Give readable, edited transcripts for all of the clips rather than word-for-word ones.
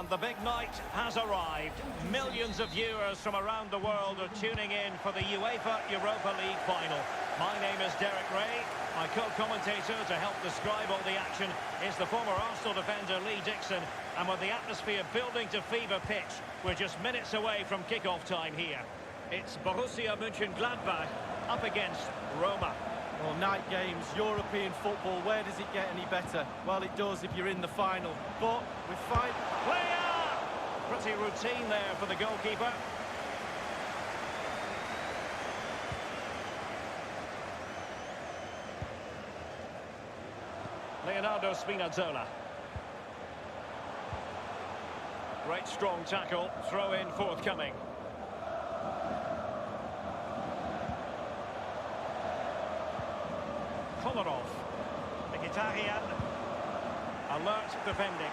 And the big night has arrived. Millions of viewers from around the world are tuning in for the UEFA Europa League final. My name is Derek Ray. My co-commentator to help describe all the action is the former Arsenal defender Lee Dixon. And with the atmosphere building to fever pitch, we're just minutes away from kick-off time here. It's Borussia Monchengladbach up against Roma. Well, night games, European football, where does it get any better? Well, it does if you're in the final. But we find... Player! Pretty routine there for the goalkeeper. Leonardo Spinazzola. Great strong tackle, throw in forthcoming. Kolarov. Mkhitaryan. Alert defending.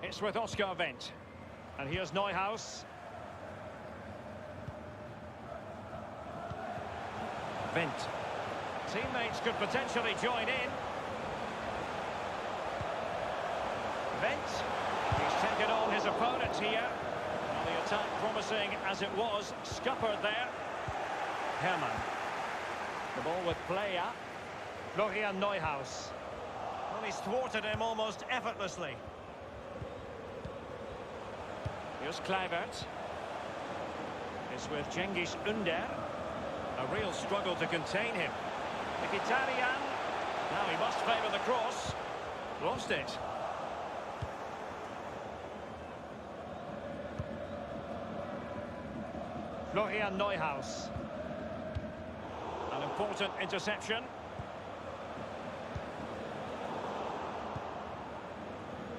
It's with Oscar Wendt. And here's Neuhaus. Wendt. Teammates could potentially join in. Wendt. He's taken on his opponent here. The attack promising as it was, scuppered there. Hermann. The ball with Player. Florian Neuhaus. Well, he's thwarted him almost effortlessly. Here's Kluivert. It's with Cengiz Ünder. A real struggle to contain him. Mkhitaryan. Now he must favour the cross. Lost it. Florian Neuhaus. An important interception.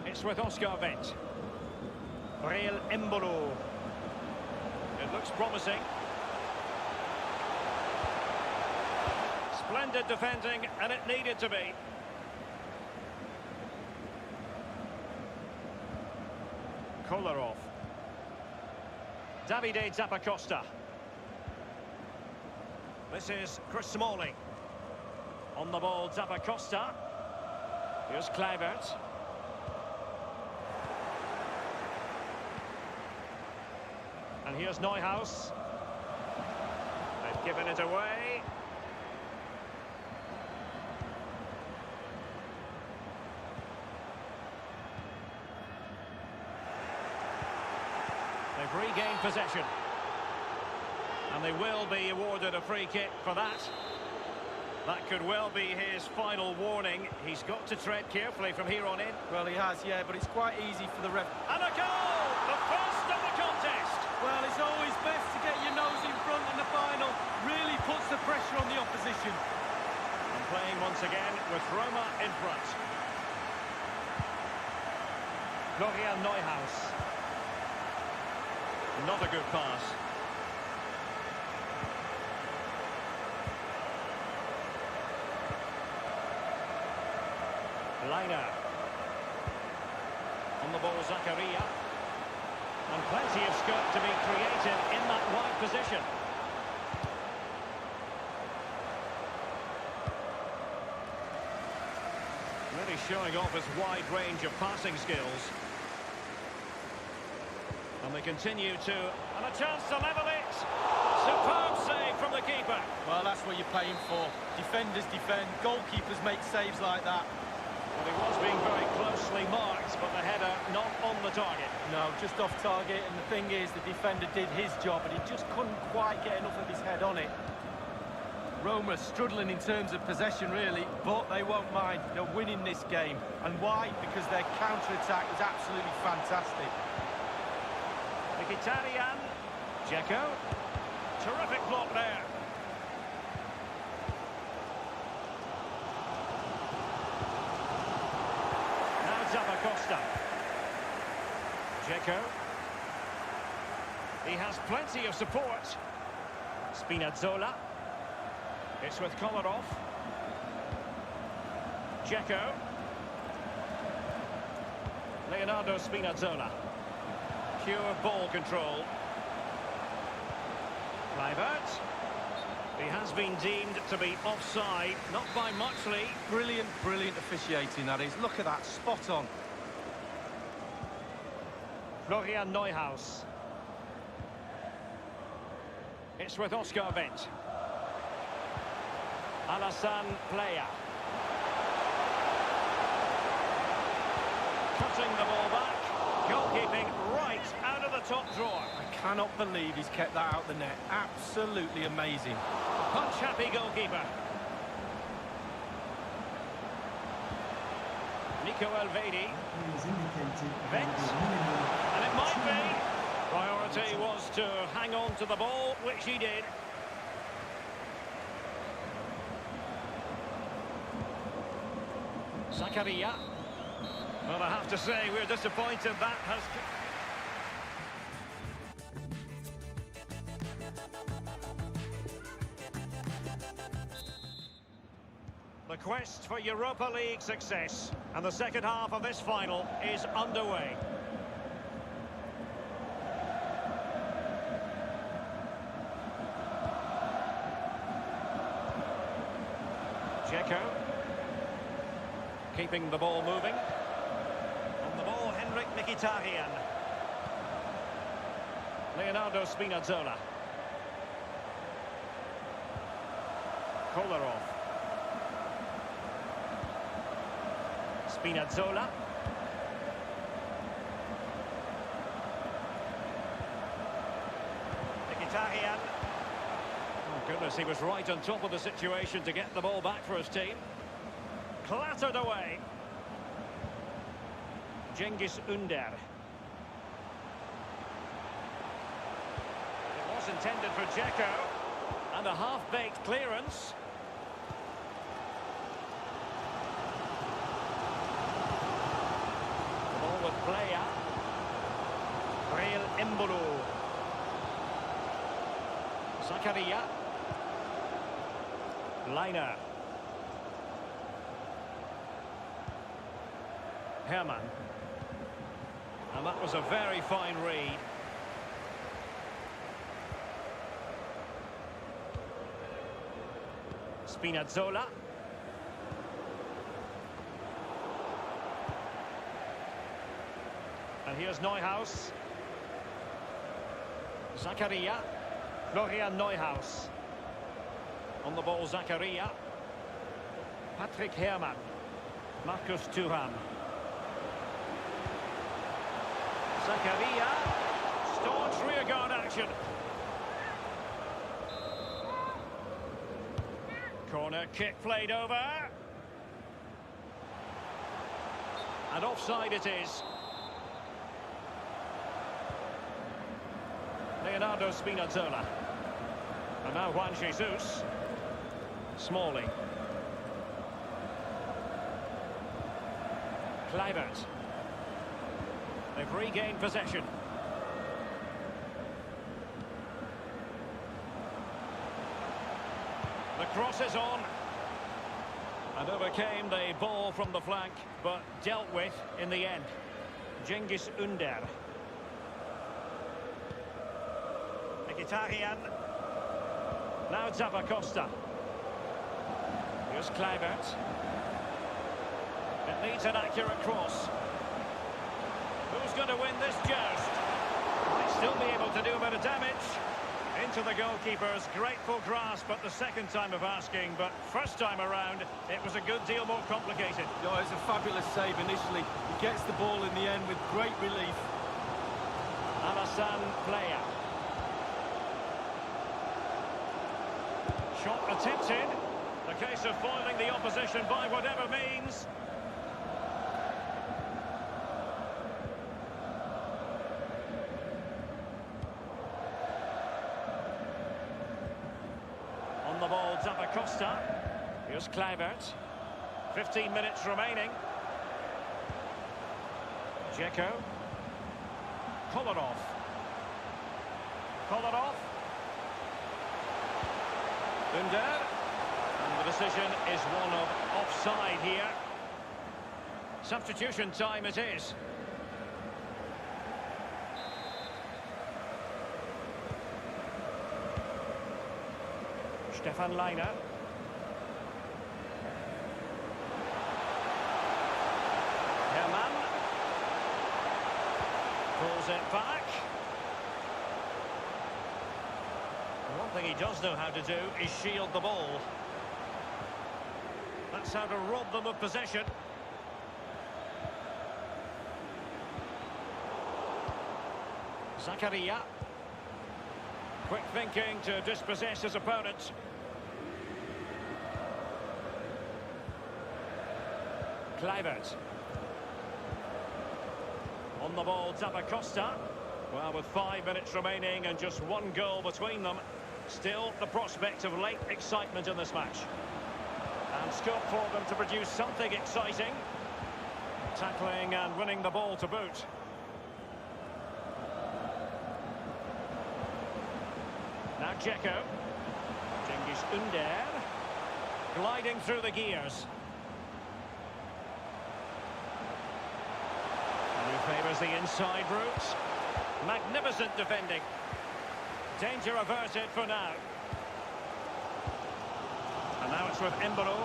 It's with Oscar Wendt. Real Embolo. It looks promising. Splendid defending, and it needed to be. Kolarov. Davide Zappacosta. This is Chris Smalling. On the ball, Zappacosta. Here's Kluivert. And here's Neuhaus. They've given it away. They've regained possession. And they will be awarded a free kick for that. That could well be his final warning. He's got to tread carefully from here on in. Well, he has, yeah, but it's quite easy for the ref. And a goal! The first of the contest! Well, it's always best to get your nose in front in the final. Really puts the pressure on the opposition. And playing once again with Roma in front. Florian Neuhaus. Not a good pass. Liner. On the ball, Zakaria. And plenty of scope to be created in that wide position. Really showing off his wide range of passing skills. And they continue to... And a chance to level it! Superb save from the keeper. Well, that's what you're paying for. Defenders defend, goalkeepers make saves like that. Well, he was being very closely marked, but the header not on the target. No, just off target, and the thing is, the defender did his job, but he just couldn't quite get enough of his head on it. Roma struggling in terms of possession, really, but they won't mind. They're winning this game. And why? Because their counter-attack is absolutely fantastic. Mkhitaryan. Dzeko. Terrific block there. Zappacosta. Dzeko. He has plenty of support. Spinazzola. It's with Kolarov. Dzeko. Leonardo Spinazzola. Pure ball control. Kluivert. He has been deemed to be offside, not by much, Lee. Brilliant, brilliant officiating, that is. Look at that, spot on. Florian Neuhaus. It's with Oscar Wendt. Alassane Playa. Cutting the ball back. Goalkeeping right out of the top drawer. I cannot believe he's kept that out the net. Absolutely amazing. Punch-happy goalkeeper. Nico Elvedi. Wendt. And it might be. Priority was to hang on to the ball, which he did. Zakaria. Well, I have to say, we're disappointed that has... The quest for Europa League success, and the second half of this final is underway. Dzeko. Keeping the ball moving. On the ball, Henrik Mkhitaryan. Leonardo Spinazzola. Kolarov. Spinazzola. Mkhitaryan. Oh goodness, he was right on top of the situation to get the ball back for his team. Clattered away. Cengiz Ünder. It was intended for Dzeko. And a half-baked clearance. The ball with Playa. Real Embolo. Zakaria. Liner. Herman. And that was a very fine read. Spinazzola. And here's Neuhaus. Zakaria. Florian Neuhaus. On the ball, Zakaria. Patrick Herman. Marcus Thuram. Zakaria. Staunch rearguard action. Corner kick played over. And offside it is. Leonardo Spinazzola. And now Juan Jesus. Smalling. Kluivert. They've regained possession. The cross is on. And overcame the ball from the flank, but dealt with in the end. Cengiz Ünder. Mkhitaryan. Now Zappacosta. Here's Kluivert. It needs an accurate cross. Who's going to win this joust? Might still be able to do a bit of damage. Into the goalkeeper's grateful grasp at the second time of asking, but first time around, it was a good deal more complicated. No, it was a fabulous save initially. He gets the ball in the end with great relief. Alassane Playa. Shot attempted. The case of foiling the opposition by whatever means. On the ball, Zappacosta. Here's Kluivert. 15 minutes remaining. Dzeko. Kolarov. Kolarov. Ünder. And the decision is one of offside here. Substitution time it is. Leiner. Herman. Pulls it back. One thing he does know how to do is shield the ball. That's how to rob them of possession. Zakaria. Quick thinking to dispossess his opponent. Kluivert. On the ball, Costa. Well, with 5 minutes remaining and just one goal between them, still the prospect of late excitement in this match. And scope for them to produce something exciting. Tackling and winning the ball to boot. Now Dzeko. Cengiz Ünder. Gliding through the gears. And he favours the inside route. Magnificent defending. Danger averted for now. And now it's with Embolo.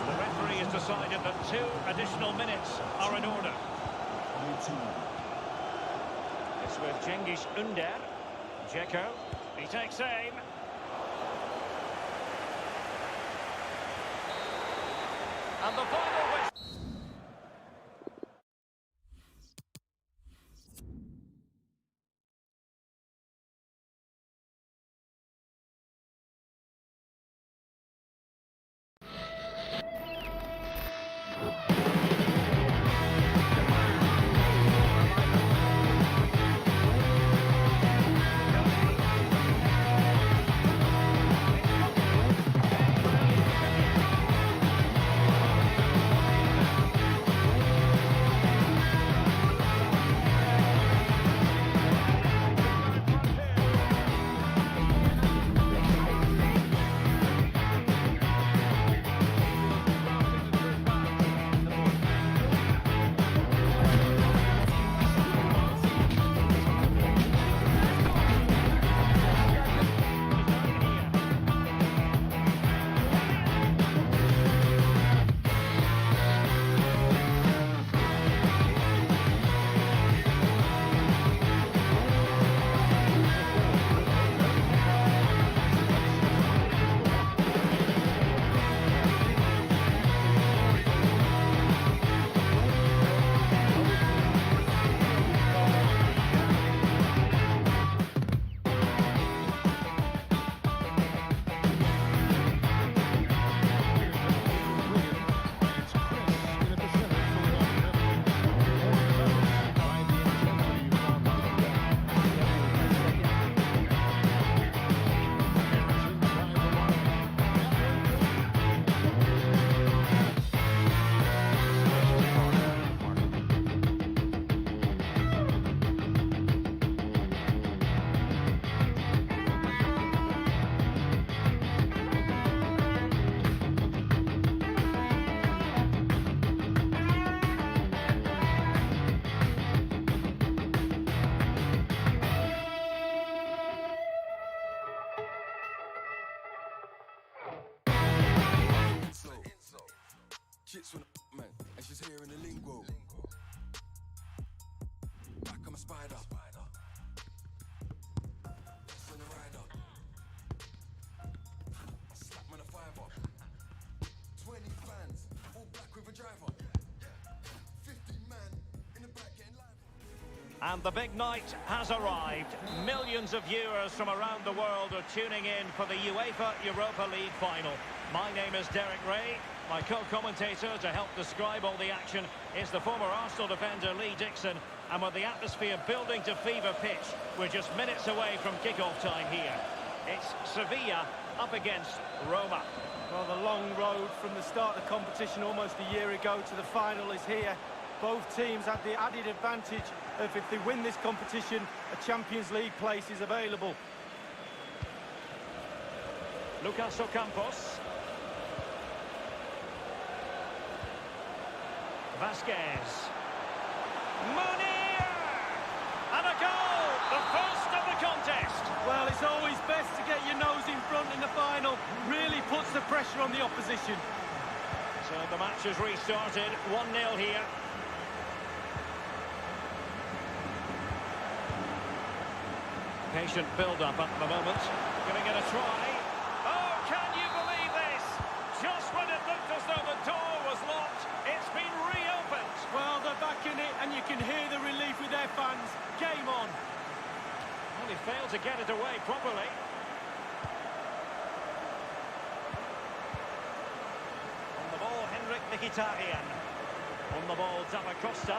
The referee has decided that 2 additional minutes are in order. It's with Cengiz Ünder. Dzeko. He takes aim. And the final whistle. Chits when man, and she's hearing the lingo. Back I'm a spider. That's when I ride up. Slap man a 5 up. 20 fans, all black with a driver. 50 man in the back getting live. And the big night has arrived. Millions of viewers from around the world are tuning in for the UEFA Europa League final. My name is Derek Ray. My co-commentator to help describe all the action is the former Arsenal defender Lee Dixon. And with the atmosphere building to fever pitch, we're just minutes away from kick-off time here. It's Sevilla up against Roma. Well, the long road from the start of the competition almost a year ago to the final is here. Both teams have the added advantage of, if they win this competition, a Champions League place is available. Lucas Ocampos. Vasquez. Munir! And a goal! the first of the contest. Well, it's always best to get your nose in front in the final. Really puts the pressure on the opposition. So the match has restarted, 1-0 here. Patient build-up at the moment. Giving it a try. Oh, can you believe this? Just when it looked as though the door was locked, it's been reopened. Well, they're back in it, and you can hear the relief with their fans. Game on. Well, he failed to get it away properly. On the ball, Henrik Mkhitaryan. On the ball, Dapacosta.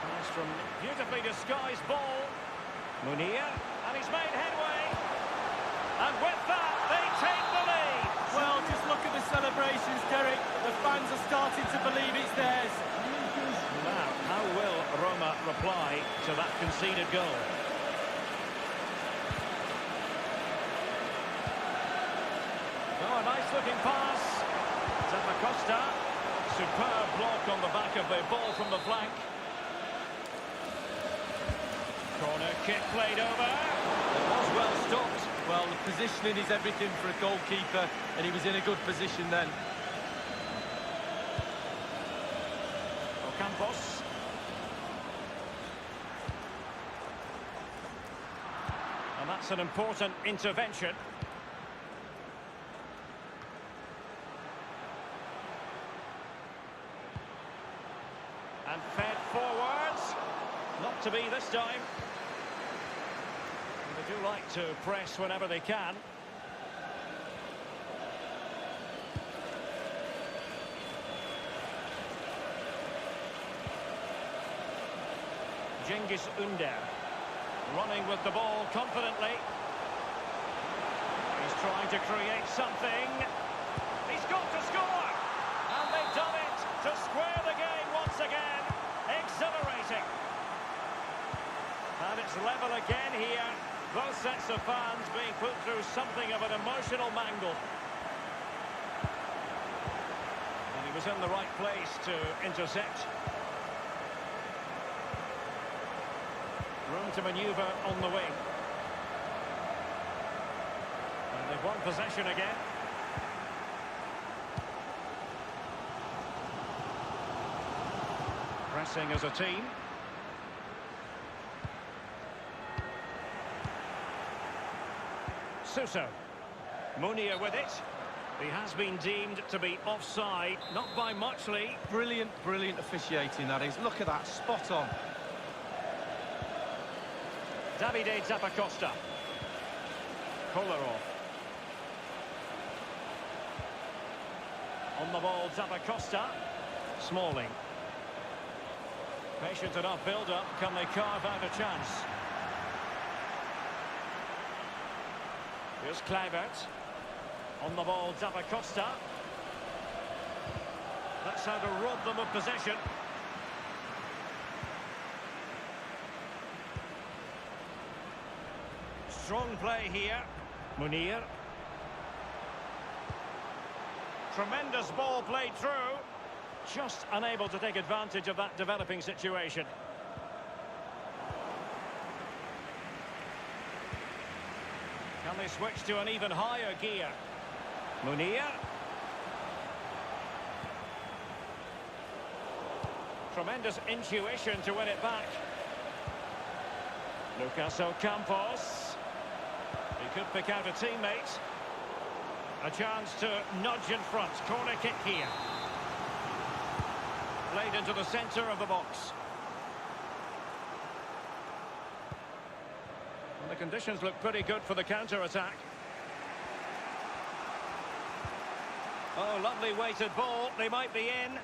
Pass from beautifully disguised ball. Munir, and he's made headway. And with that, they take the lead. Well, just look at the celebrations, Derek. The fans are starting to believe it's theirs. Now, how will Roma reply to that conceded goal? Oh, a nice-looking pass. Dapacosta. Superb block on the back of the ball from the flank. Corner kick played over. It was well stopped. Well, the positioning is everything for a goalkeeper, and he was in a good position then. Ocampos. And that's an important intervention. And fed forwards. Not to be this time. They do like to press whenever they can. Cengiz Ünder running with the ball confidently. He's trying to create something. He's got to score! And they've done it to square the game once again. Exhilarating. And it's level again here. Both sets of fans being put through something of an emotional mangle. And he was in the right place to intercept. Room to manoeuvre on the wing. And they've won possession again. Pressing as a team. Suso. Munir with it. He has been deemed to be offside, not by much, Lee. Brilliant, brilliant officiating, that is. Look at that, spot on. Davide Dapacosta. Kolarov. On the ball, Dapacosta. Smalling. Patient enough build-up. Can they carve out a chance? Here's Kluivert. On the ball, Dapacosta. That's how to rob them of possession. Strong play here. Munir. Tremendous ball played through. Just unable to take advantage of that developing situation. Can they switch to an even higher gear? Munir. Tremendous intuition to win it back. Lucas Ocampos. He could pick out a teammate. A chance to nudge in front. Corner kick here. Played into the centre of the box. And the conditions look pretty good for the counter-attack. Oh, lovely weighted ball. They might be in.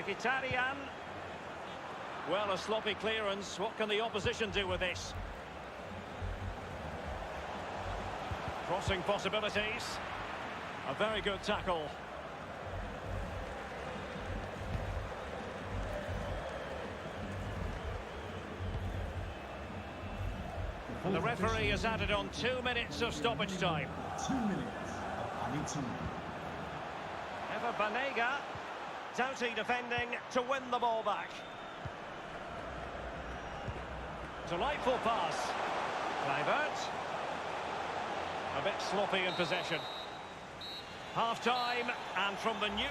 Mkhitaryan. Well, a sloppy clearance. What can the opposition do with this? Crossing possibilities. A very good tackle. And the referee has added on 2 minutes of stoppage time. 2 minutes of added time. Ever Banega. Doughty defending to win the ball back. Delightful pass. Kluivert. A bit sloppy in possession. Half-time, and from the new...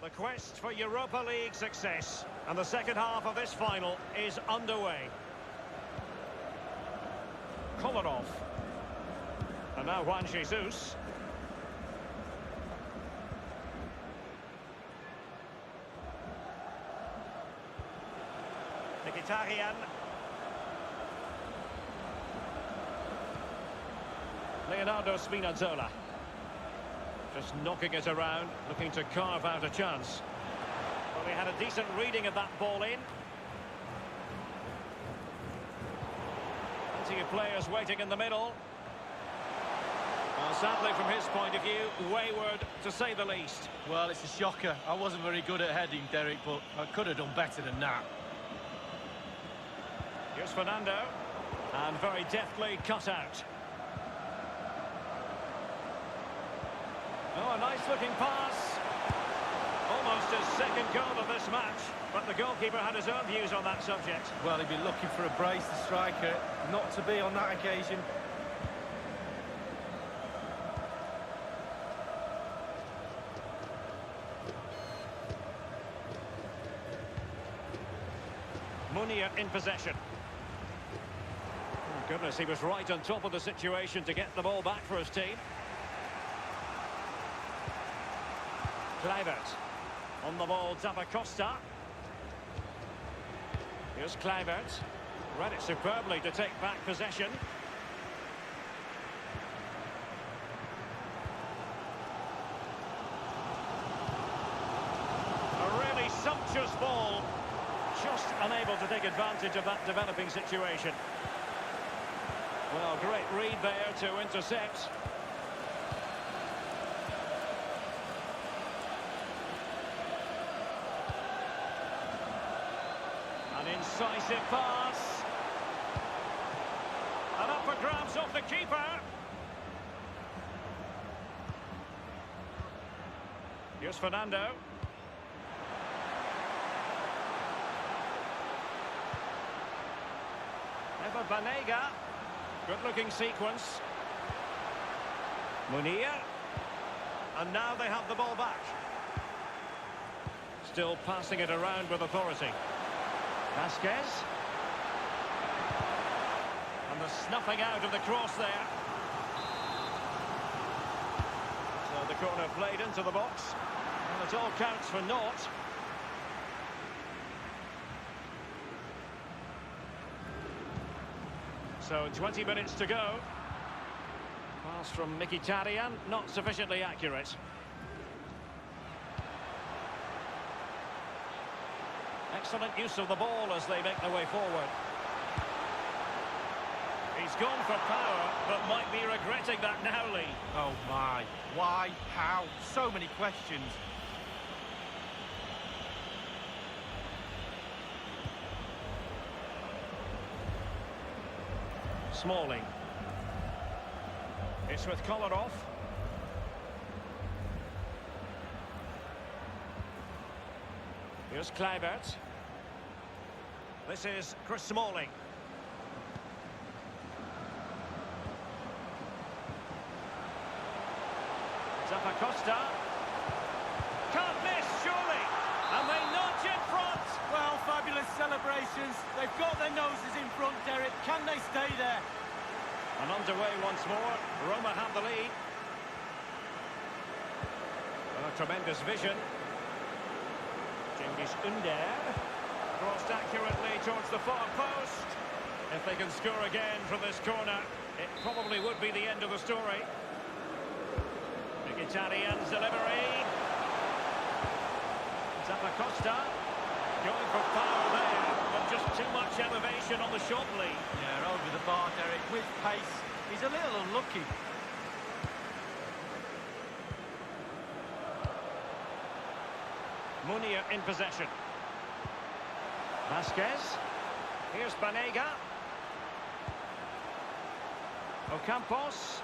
The quest for Europa League success, and the second half of this final is underway. Kolarov. And now Juan Jesus. Mkhitaryan. Leonardo Spinazzola. Just knocking it around, looking to carve out a chance. Well, they had a decent reading of that ball in. Plenty of players waiting in the middle. Well, sadly, from his point of view, wayward, to say the least. Well, it's a shocker. I wasn't very good at heading, Derek, but I could have done better than that. Here's Fernando. And very deftly cut out. Oh, a nice-looking pass. Almost his second goal of this match. But the goalkeeper had his own views on that subject. Well, he'd be looking for a brace, the striker. Not to be on that occasion. Munir in possession. Oh, goodness, he was right on top of the situation to get the ball back for his team. Kluivert. On the ball, Costa. Here's Kluivert. Read it superbly to take back possession. A really sumptuous ball. Just unable to take advantage of that developing situation. Well, great read there to intercept. An incisive pass. And up for grabs off the keeper. Here's Fernando. Banega. Good-looking sequence. Munir. And now they have the ball back. Still passing it around with authority. Vasquez. And the snuffing out of the cross there. So the corner played into the box. And it all counts for naught. So 20 minutes to go. Pass from Mkhitaryan, not sufficiently accurate. Excellent use of the ball as they make their way forward. He's gone for power, but might be regretting that now, Lee. Oh my, why, how, so many questions. Smalling. It's with Kolarov. Here's Kluivert. This is Chris Smalling. Costa. Can't miss, surely. And they notch in front. Well, fabulous celebrations. They've got their noses in front, Derek. Can they stay there? And underway once more. Roma have the lead. Tremendous vision. Cengiz Ünder. Crossed accurately towards the far post. If they can score again from this corner, it probably would be the end of the story. Mkhitaryan's delivery. Costa going for power there, but just too much elevation on the shot lead. Yeah, over the bar, Derek, with pace. He's a little unlucky. Munir in possession. Vasquez. Here's Banega. Ocampos.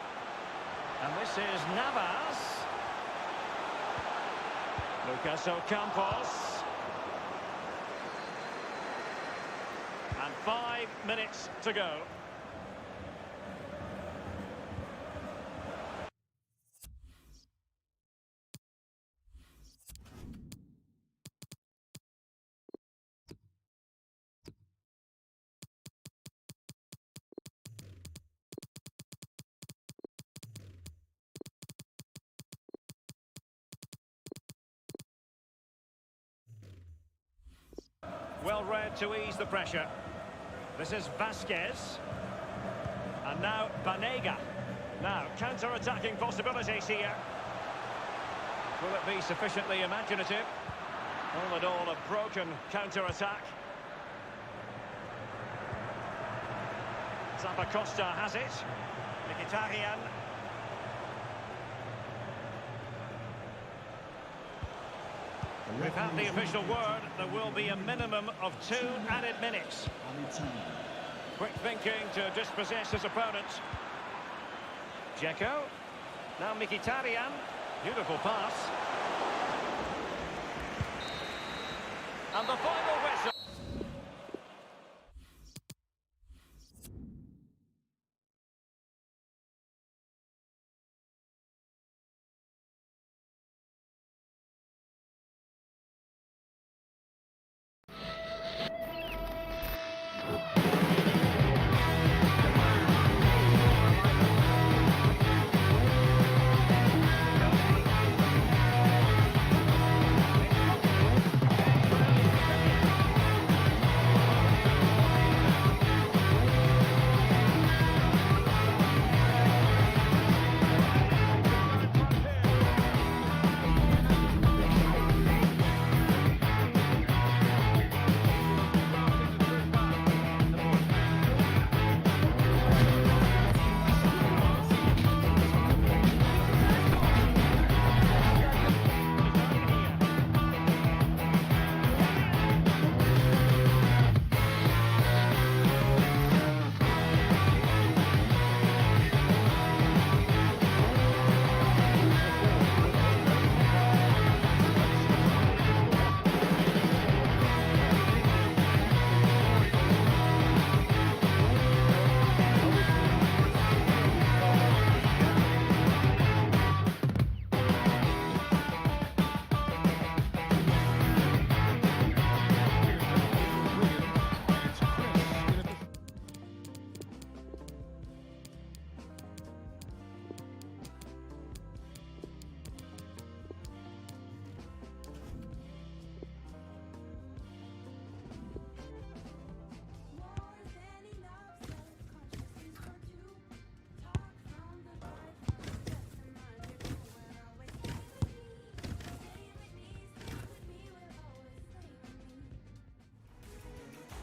And this is Navas. Lucas Ocampos. And 5 minutes to go. Well read to ease the pressure. This is Vasquez. And now Banega. Now, counter-attacking possibilities here. Will it be sufficiently imaginative? All in all, a broken counter-attack. Zappacosta has it. Mkhitaryan. We've had the official word. There will be a minimum of 2 added minutes. Quick thinking to dispossess his opponent. Dzeko. Now Mkhitaryan. Beautiful pass. And the final whistle.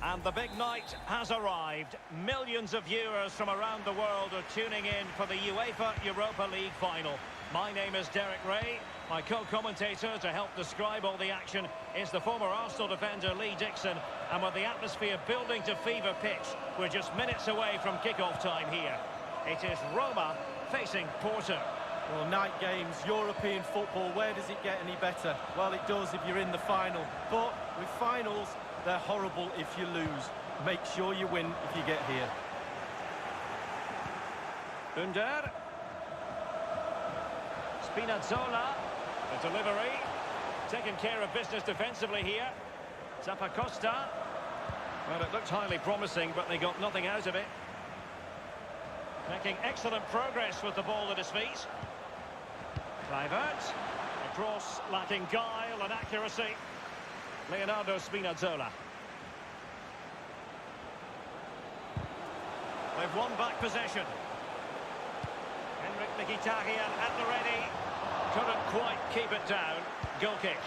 And the big night has arrived. Millions of viewers from around the world are tuning in for the UEFA Europa League final. My name is Derek Ray. My co-commentator to help describe all the action is the former Arsenal defender Lee Dixon. And with the atmosphere building to fever pitch, we're just minutes away from kickoff time here. It is Roma facing Porto. Well, night games, European football, where does it get any better? Well, it does if you're in the final. But with finals, they're horrible if you lose. Make sure you win if you get here. Under. Spinazzola. The delivery. Taking care of business defensively here. Zappacosta. Well, it looked highly promising, but they got nothing out of it. Making excellent progress with the ball at his feet. Kluivert. A cross lacking guile and accuracy. Leonardo Spinazzola. They've won back possession. Henrik Mkhitaryan at the ready. Couldn't quite keep it down. Goal kick.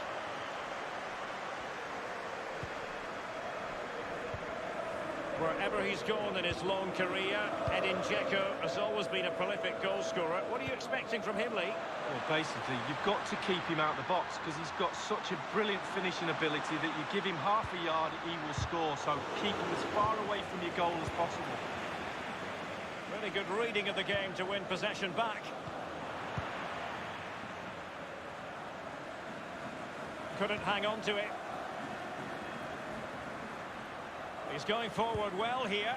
Wherever he's gone in his long career, Edin Dzeko has always been a prolific goal scorer. What are you expecting from him, Lee? Well, basically, you've got to keep him out of the box because he's got such a brilliant finishing ability that you give him half a yard, he will score. So keep him as far away from your goal as possible. Really good reading of the game to win possession back. couldn't hang on to it. He's going forward well here.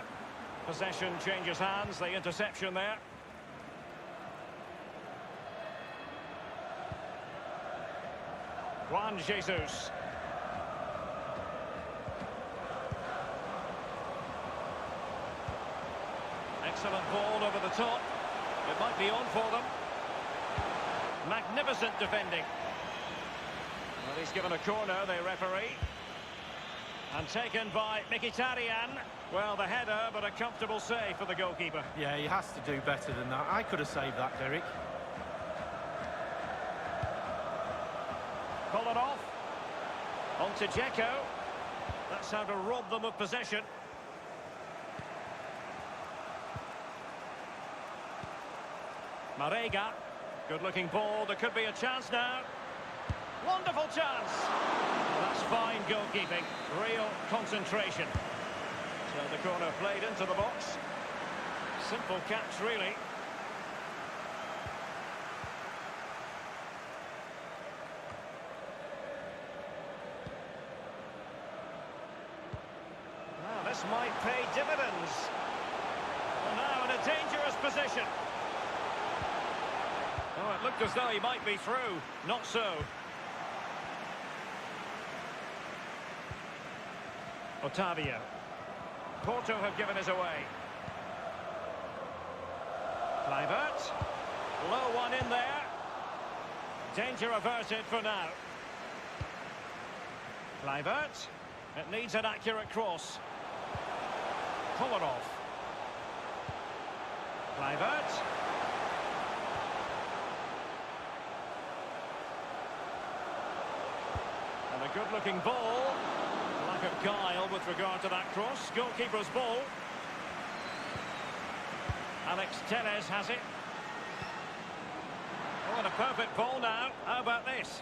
Possession changes hands, the interception there. Juan Jesus. Excellent ball over the top. It might be on for them. Magnificent defending. Well, he's given a corner, the referee. And taken by Mkhitaryan. Well, the header, but a comfortable save for the goalkeeper. Yeah, he has to do better than that. I could have saved that, Derek. Pull it off. On to Dzeko. That's how to rob them of possession. Marega. Good-looking ball. There could be a chance now. Wonderful chance. That's fine goalkeeping. Real concentration. So the corner played into the box. Simple catch, really. Now this might pay dividends. Well, now in a dangerous position. Oh, it looked as though he might be through. Not so. Otavio. Porto have given us away. Kluivert. Low one in there. Danger averted for now. Kluivert. It needs an accurate cross. Pull it off. Kluivert. And a good-looking ball. Lack of guile with regard to that cross. Goalkeeper's ball. Alex Telles has it. Oh, and a perfect ball now. How about this?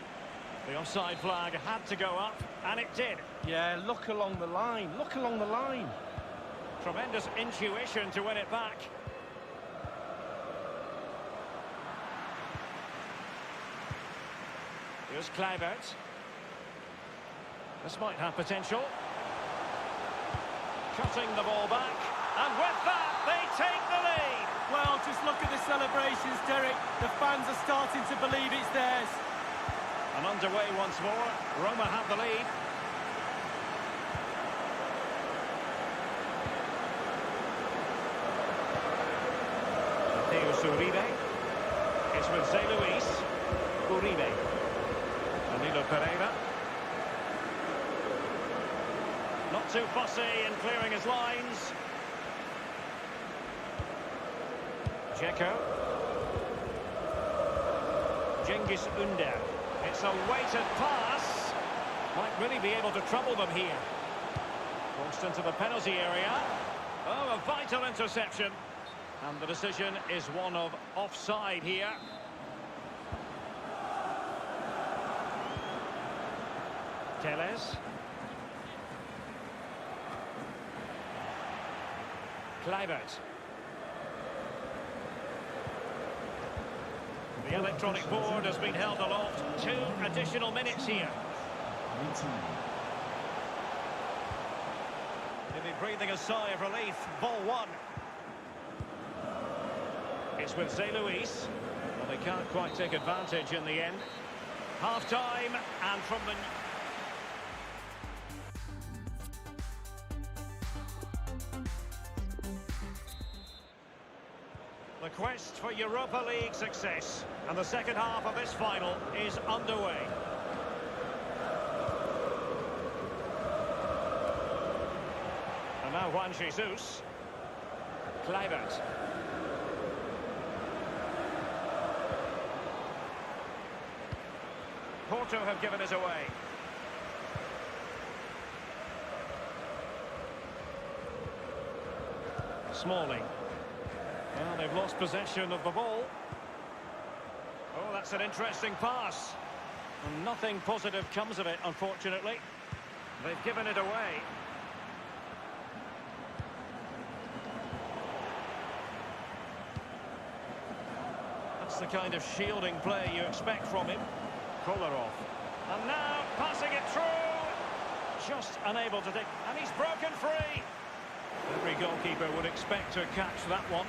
The offside flag had to go up, and it did. Yeah, look along the line. Look along the line. Tremendous intuition to win it back. Here's Kluivert. This might have potential. Cutting the ball back. And with that, they take the lead. Well, just look at the celebrations, Derek. The fans are starting to believe it's theirs. And underway once more. Roma have the lead. Mateus Uribe. It's with Zé Luis. Uribe. Danilo Pereira. Not too fussy in clearing his lines. Dzeko. Cengiz Ünder. It's a weighted pass. Might really be able to trouble them here. Crossed into the penalty area. Oh, a vital interception. And the decision is one of offside here. Telles. Kluivert. The electronic board has been held aloft. 2 additional minutes here. He'll be breathing a sigh of relief. Ball 1. It's with Zé Luis. Well, they can't quite take advantage in the end. Half-time, and from the... The quest for Europa League success, and the second half of this final is underway. And now Juan Jesus. Kluivert. Porto have given us away. Smalling. Well, they've lost possession of the ball. Oh, that's an interesting pass. And nothing positive comes of it, unfortunately. They've given it away. That's the kind of shielding play you expect from him. Kolarov. And now passing it through. Just unable to take. And he's broken free. Every goalkeeper would expect to catch that one.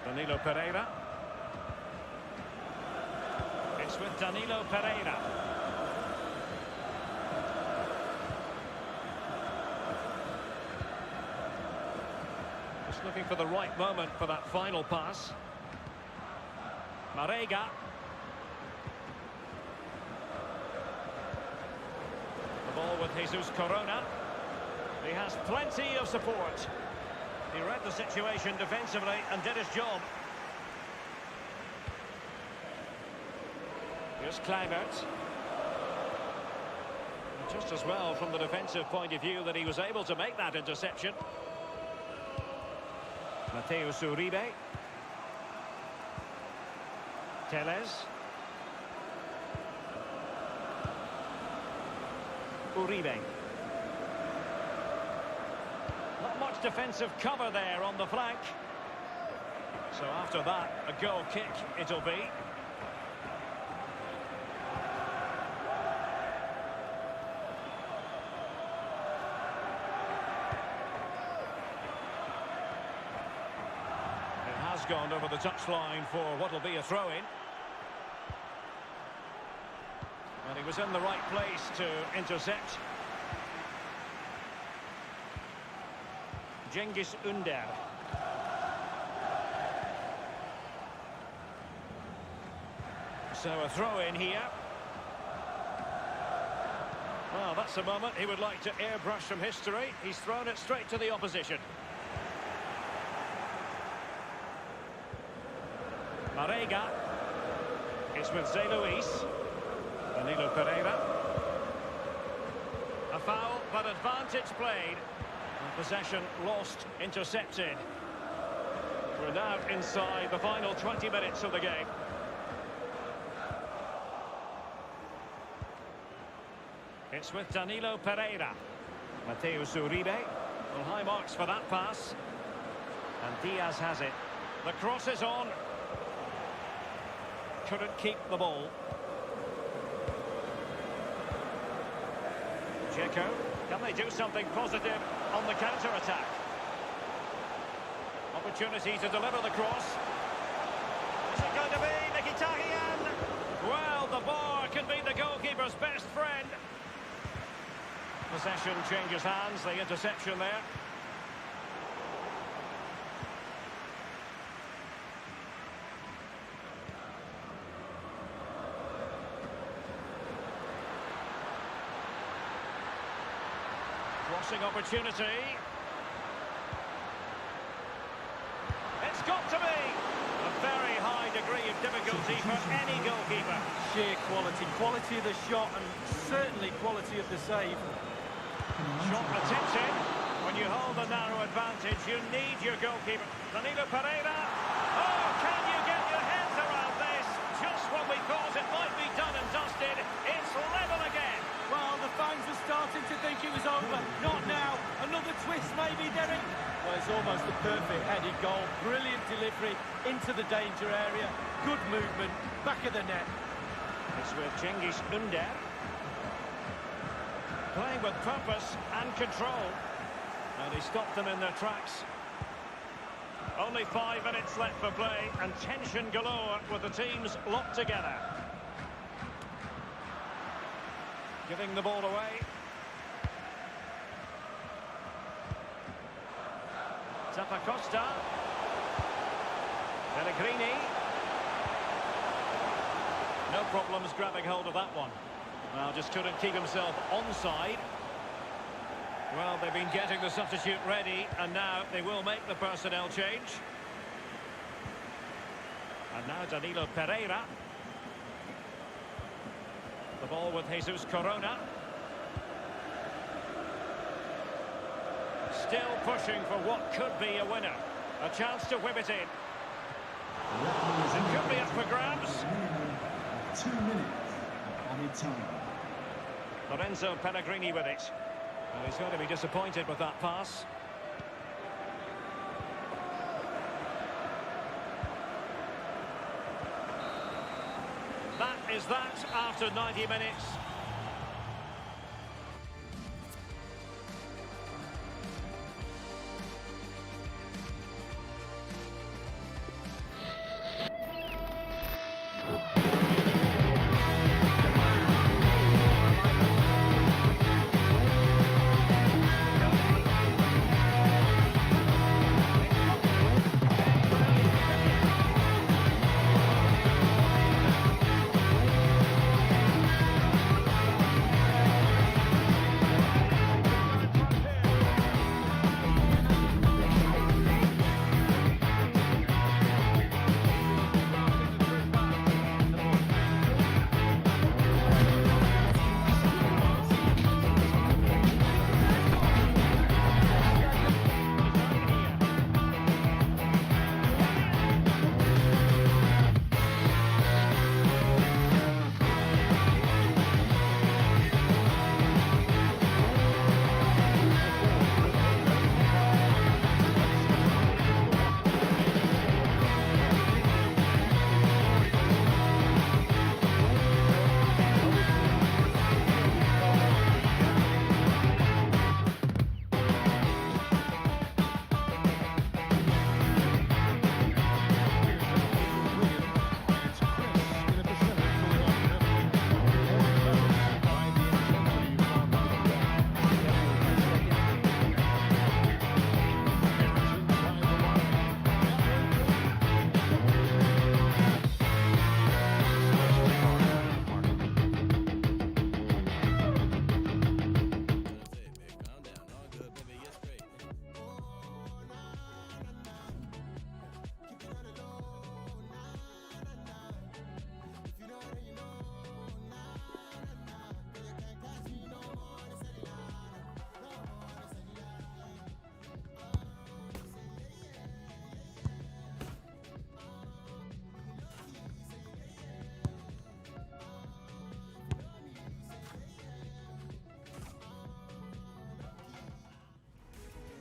Danilo Pereira. It's with Danilo Pereira. Just looking for the right moment for that final pass. Marega. The ball with Jesus Corona. He has plenty of support. He read the situation defensively and did his job. Here's Kluivert. Just as well from the defensive point of view that he was able to make that interception. Mateus Uribe. Teles. Uribe. Not much defensive cover there on the flank. So after that, a goal kick it'll be. It has gone over the touchline for what will be a throw-in. And he was in the right place to intercept. Cengiz Ünder. So a throw-in here. Well, that's a moment he would like to airbrush from history. He's thrown it straight to the opposition. Marega. It's with Zé Luis. Danilo Pereira. A foul, but advantage played. Possession lost, intercepted. We're now inside the final 20 minutes of the game. It's with Danilo Pereira. Mateus Uribe. Well, high marks for that pass. And Diaz has it. The cross is on. Couldn't keep the ball. Dzeko. Can they do something positive on the counter-attack? Opportunity to deliver the cross. Is it going to be Mkhitaryan? Well, the bar can be the goalkeeper's best friend. Possession changes hands, the interception there. Crossing opportunity. It's got to be a very high degree of difficulty for any goalkeeper. Sheer quality of the shot and certainly quality of the save. Shot attempted. When you hold a narrow advantage, you need your goalkeeper. Danilo Pereira. Oh, can you get your heads around this? Just when we thought it might be done and dusted, it's level again. Well, the fans are starting to think it was over. Not now. Another twist maybe, Derek. Well, it's almost a perfect headed goal. Brilliant delivery into the danger area. Good movement. Back of the net. It's with Cengiz Ünder. Playing with purpose and control. And he stopped them in their tracks. Only 5 minutes left for play and tension galore with the teams locked together. Giving the ball away. Zappacosta. Pellegrini. No problems grabbing hold of that one. Well, just couldn't keep himself onside. Well, they've been getting the substitute ready, and now they will make the personnel change. And now Danilo Pereira. The ball with Jesus Corona. Still pushing for what could be a winner. A chance to whip it in. It could be up for grabs. 2 minutes added time. Lorenzo Pellegrini with it. Well, he's going to be disappointed with that pass. that is that after 90 minutes.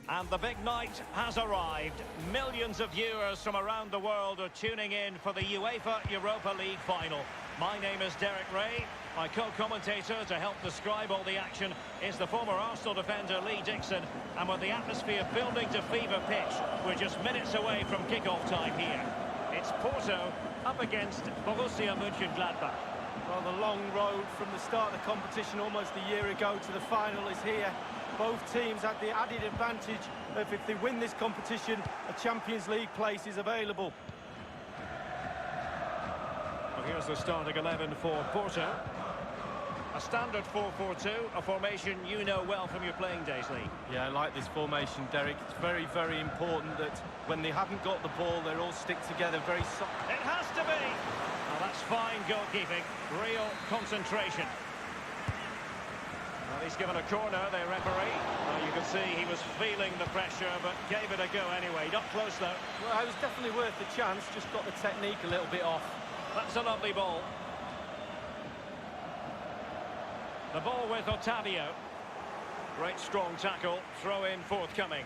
And the big night has arrived. Millions of viewers from around the world are tuning in for the UEFA Europa League final. My name is Derek Ray. My co-commentator to help describe all the action is the former Arsenal defender Lee Dixon. And with the atmosphere building to fever pitch, we're just minutes away from kick-off time here. It's Porto up against Borussia Monchengladbach. Well, the long road from the start of the competition almost a year ago to the final is here. Both teams had the added advantage of if they win this competition, a Champions League place is available. Well, here's the starting 11 for Porto. A standard 4-4-2, a formation you know well from your playing days, Lee. Yeah, I like this formation, Derek. It's very, very important that when they haven't got the ball, they all stick together very soft. It has to be! Well, that's fine goalkeeping. Real concentration. Well, he's given a corner, the referee. Well, you can see he was feeling the pressure, but gave it a go anyway. Not close, though. Well, it was definitely worth the chance, just got the technique a little bit off. That's a lovely ball. The ball with Otavio. Great strong tackle, throw in forthcoming.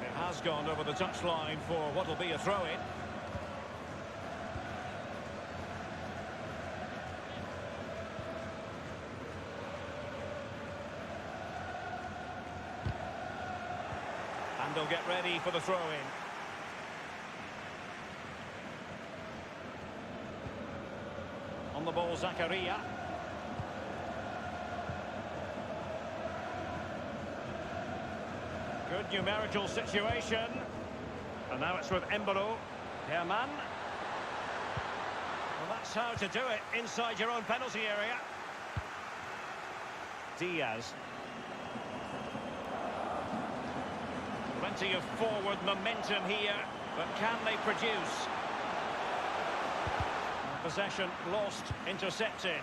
It has gone over the touchline for what will be a throw-in. And they'll get ready for the throw-in. On the ball, Zakaria. Good numerical situation. And now it's with Embolo. Herman. Well, that's how to do it inside your own penalty area. Diaz. Plenty of forward momentum here, but can they produce? Possession lost, intercepted.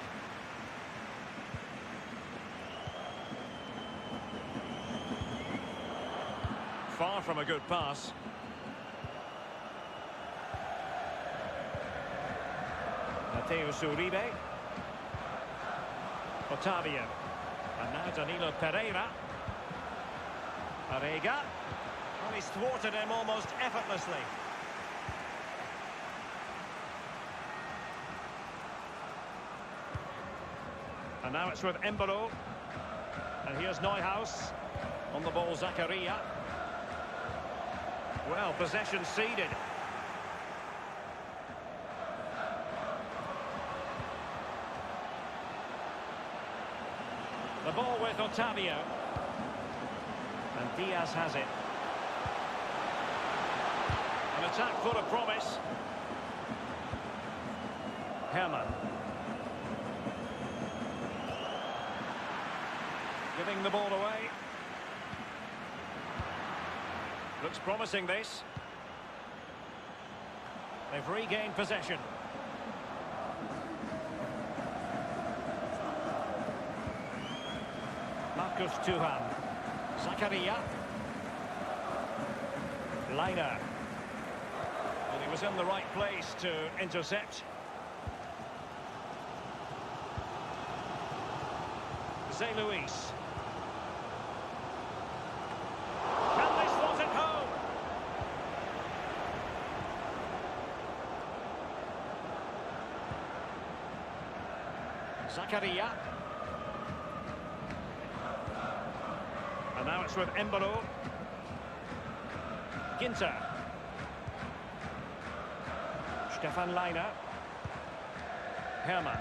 Far from a good pass. Mateus Uribe. Otavio. And now Danilo Pereira. Arega. Well, he's thwarted him almost effortlessly. And now it's with Embolo. And here's Neuhaus. On the ball, Zakaria. Well, possession ceded. The ball with Otavio. And Diaz has it. An attack full of promise. Herman. Giving the ball away. Looks promising, this. They've regained possession. Marcus Thuram. Zakaria. Leiner. And he was in the right place to intercept. Zé Luis. Can they slot it home? Zakaria. And now it's with Embolo. Ginter. Stefan Leiner. Herman.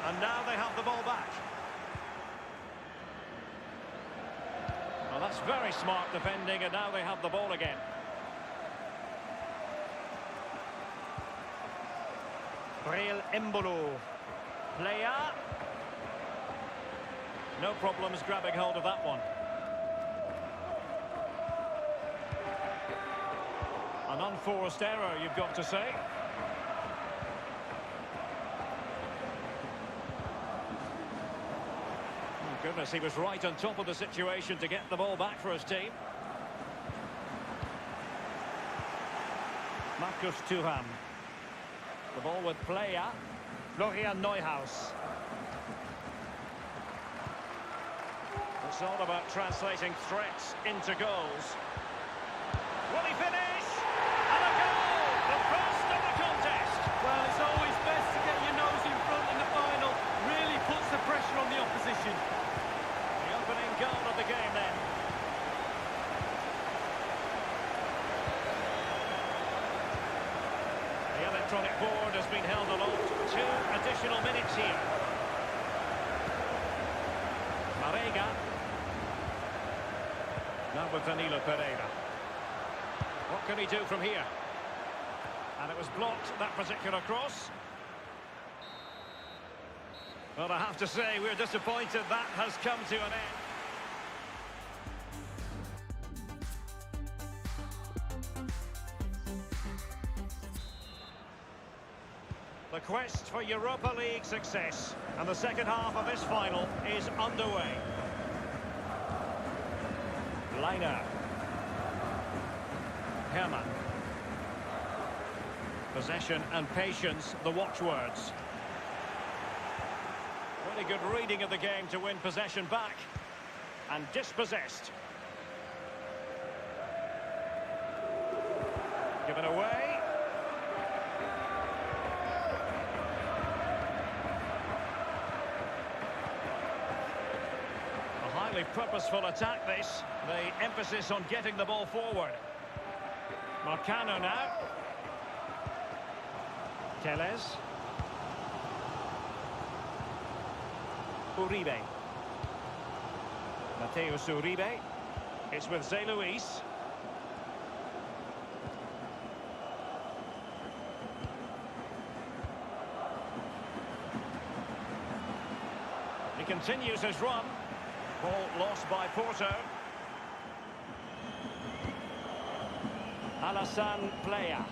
And now they have the ball back. Well, that's very smart defending, and now they have the ball again. Breel Embolo. Player. No problems grabbing hold of that one. An unforced error, you've got to say. Oh, goodness, he was right on top of the situation to get the ball back for his team. Marcus Thuram. The ball with Player. Florian Neuhaus. It's all about translating threats into goals. Will he finish? And a goal! The first of the contest! Well, it's always best to get your nose in front in the final. Really puts the pressure on the opposition. The opening goal of the game then. The electronic board has been held aloft. 2 additional minutes here. Marega. Now with Danilo Pereira. What can he do from here? And it was blocked, that particular cross. Well, I have to say, we're disappointed that has come to an end. The quest for Europa League success, and the second half of this final is underway. Leiner. Herman. Possession and patience, the watchwords. Really good reading of the game to win possession back. And dispossessed. Given away. A highly purposeful attack, this. The emphasis on getting the ball forward. Marcano now. Teles. Uribe. Mateus Uribe. It's with Zé Luis. He continues his run. Ball lost by Porto. Alassane Player.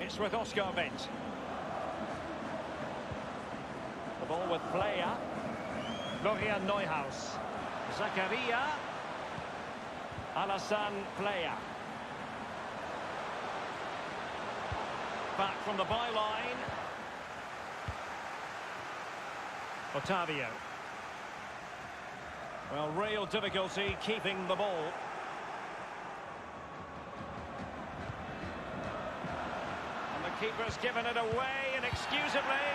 It's with Oscar Wendt. The ball with Player. Florian Neuhaus. Zakaria. Alassane Player. Back from the byline. Otavio. Well, real difficulty keeping the ball. Keeper's given it away inexcusably.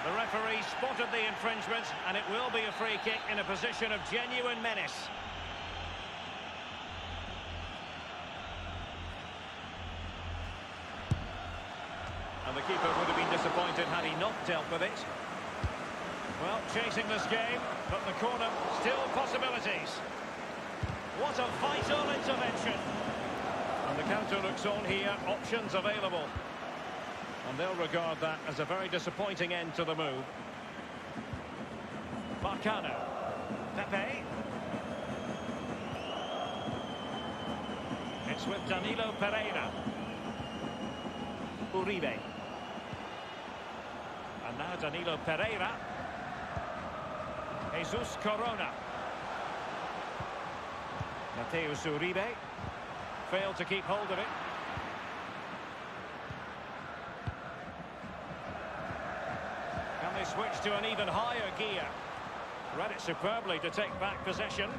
The referee spotted the infringement, and it will be a free kick in a position of genuine menace. And the keeper would have been disappointed had he not dealt with it. Well, chasing this game, but the corner, still possibilities. What a vital intervention. And the counter looks on here, options available. And they'll regard that as a very disappointing end to the move. Marcano. Pepe. It's with Danilo Pereira. Uribe. And now Danilo Pereira. Jesus Corona. Mateus Uribe. Failed to keep hold of it. Can they switch to an even higher gear? Read it superbly to take back possession.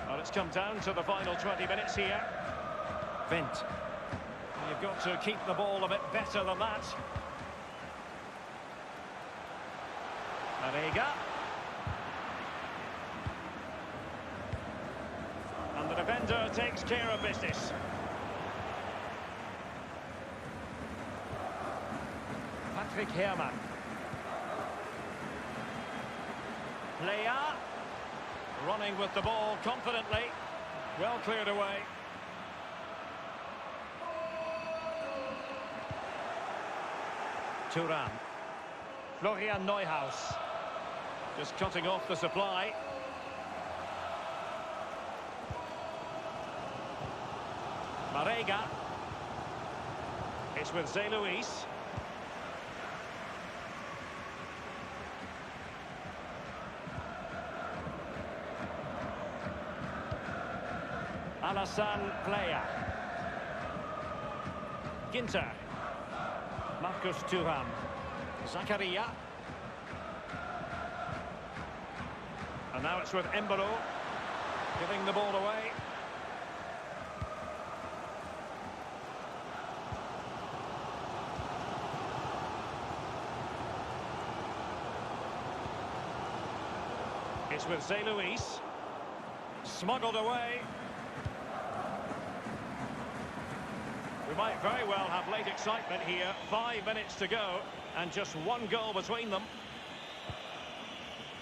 Well, it's come down to the final 20 minutes here. Vint. You've got to keep the ball a bit better than that. Marega. And the defender takes care of business. Patrick Herrmann. Leia. Running with the ball confidently. Well cleared away. Thuram. Florian Neuhaus. Just cutting off the supply. Marega. It's with Zé Luis. Alassane Plea. Ginter. Marcus Thuram. Zakaria. And now it's with Embolo. Giving the ball away. It's with Zé Luis. Smuggled away. We might very well have late excitement here. 5 minutes to go and just one goal between them.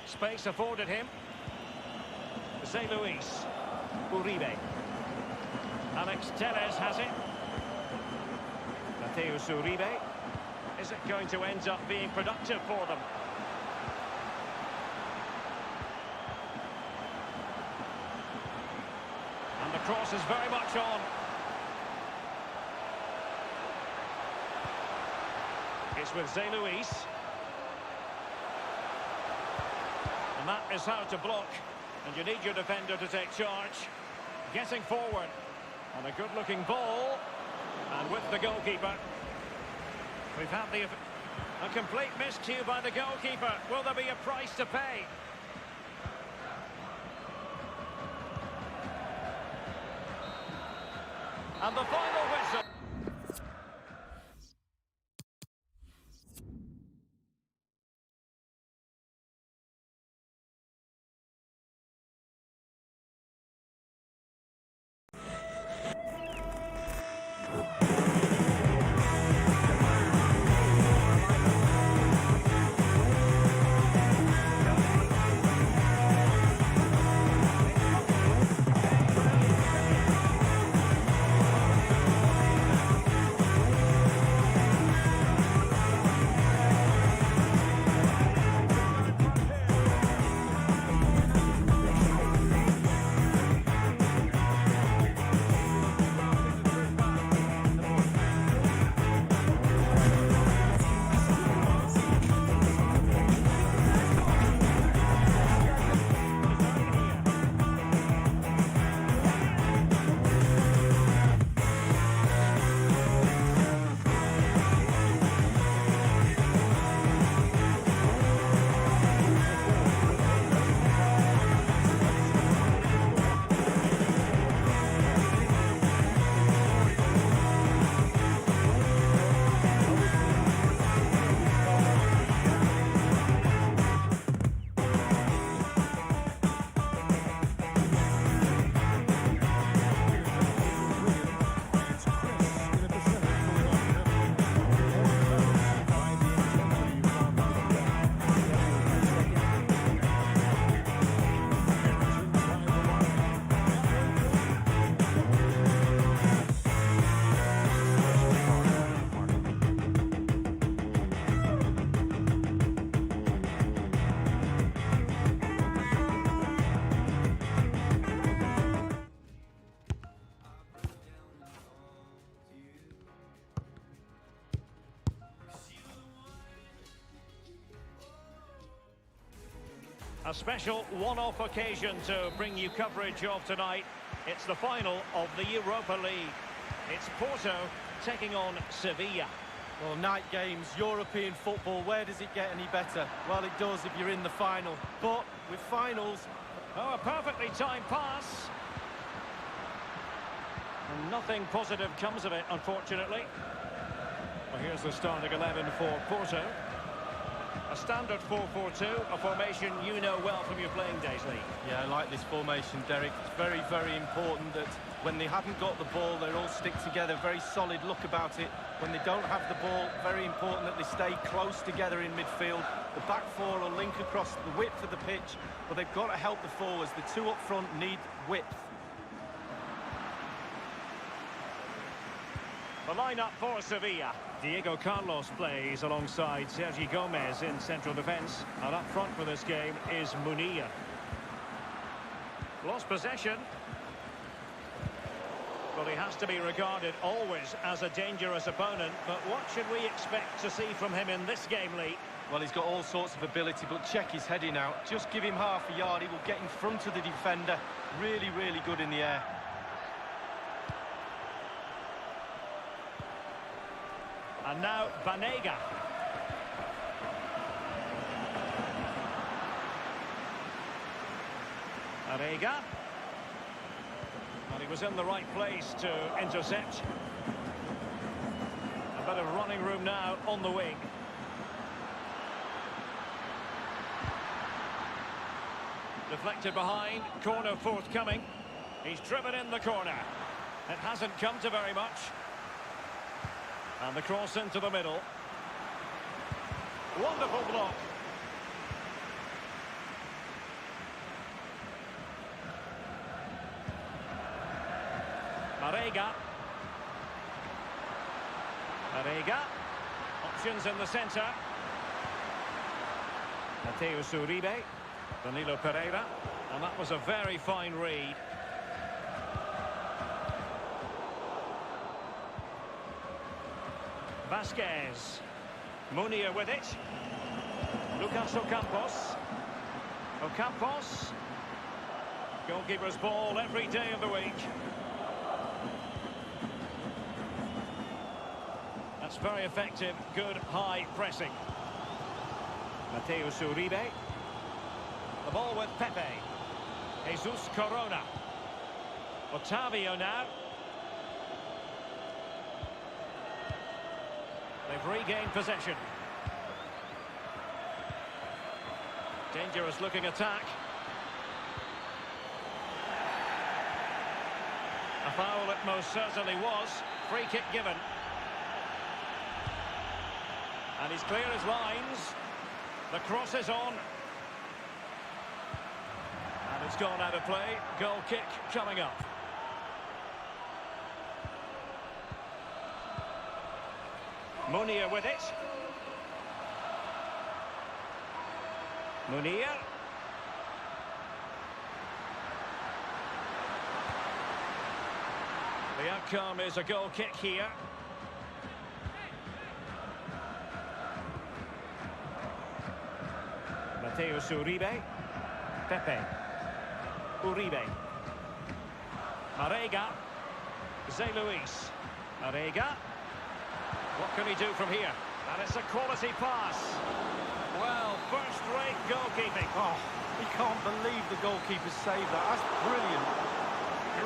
Space afforded him. Zé Luis. Uribe. Alex Telles has it. Mateus Uribe. Is it going to end up being productive for them? And the cross is very much on. It's with Zé Luis. And that is how to block. And you need your defender to take charge. Getting forward. And a good-looking ball. And with the goalkeeper. We've had a complete miscue by the goalkeeper. Will there be a price to pay? And the final whistle. A special one-off occasion to bring you coverage of tonight. It's the final of the Europa League. It's Porto taking on Sevilla. Well, night games, European football, where does it get any better? Well, it does if you're in the final. But with finals... Oh, a perfectly timed pass. And nothing positive comes of it, unfortunately. Well, here's the starting 11 for Porto. A standard 4-4-2, a formation you know well from your playing days, Lee. Yeah, I like this formation, Derek. It's very, very important that when they haven't got the ball, they all stick together. Very solid look about it. When they don't have the ball, very important that they stay close together in midfield. The back four will link across the width of the pitch, but they've got to help the forwards. The two up front need width. The lineup for Sevilla. Diego Carlos plays alongside Sergi Gomez in central defence. And up front for this game is Munir. Lost possession. Well, he has to be regarded always as a dangerous opponent. But what should we expect to see from him in this game, Lee? Well, he's got all sorts of ability, but check his heading out. Just give him half a yard, he will get in front of the defender. Really, really good in the air. And now Banega. Banega. And he was in the right place to intercept. A bit of running room now on the wing. Deflected behind, corner forthcoming. He's driven in the corner. It hasn't come to very much. And the cross into the middle. Wonderful block. Banega. Banega. Options in the centre. Mateus Uribe. Danilo Pereira. And that was a very fine read. Vasquez. Munir with it. Lucas Ocampos. Ocampos. Goalkeeper's ball every day of the week. That's very effective. Good high pressing. Mateus Uribe. The ball with Pepe. Jesus Corona. Otavio now. They've regained possession. Dangerous looking attack. A foul it most certainly was. Free kick given. And he's clear his lines. The cross is on. And it's gone out of play. Goal kick coming up. Munir with it. Munir. The outcome is a goal kick here. Mateus Uribe. Pepe. Uribe. Marega. Zé Luis. Marega. What can he do from here? And it's a quality pass. Well, first-rate goalkeeping. Oh, he can't believe the goalkeeper saved that. That's brilliant.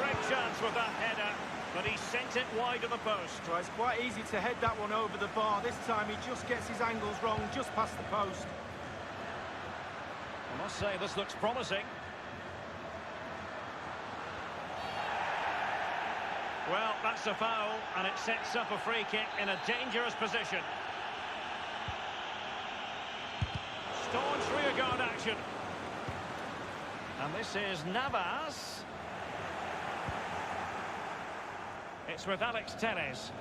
Great chance with that header, but he sent it wide of the post. So it's quite easy to head that one over the bar. This time he just gets his angles wrong, just past the post. I must say, this looks promising. Well, that's a foul, and it sets up a free kick in a dangerous position. Staunch rearguard action. And this is Navas. It's with Alex Telles.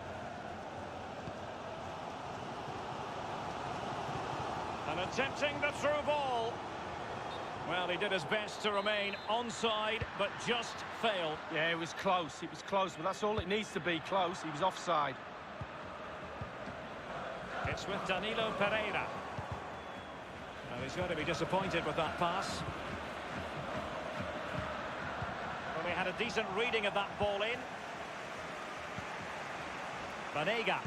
And attempting the through ball. Well, he did his best to remain onside, but just failed. Yeah, it was close, but that's all it needs to be, close. He was offside. It's with Danilo Pereira. Well, he's going to be disappointed with that pass. Well, he had a decent reading of that ball in. Banega.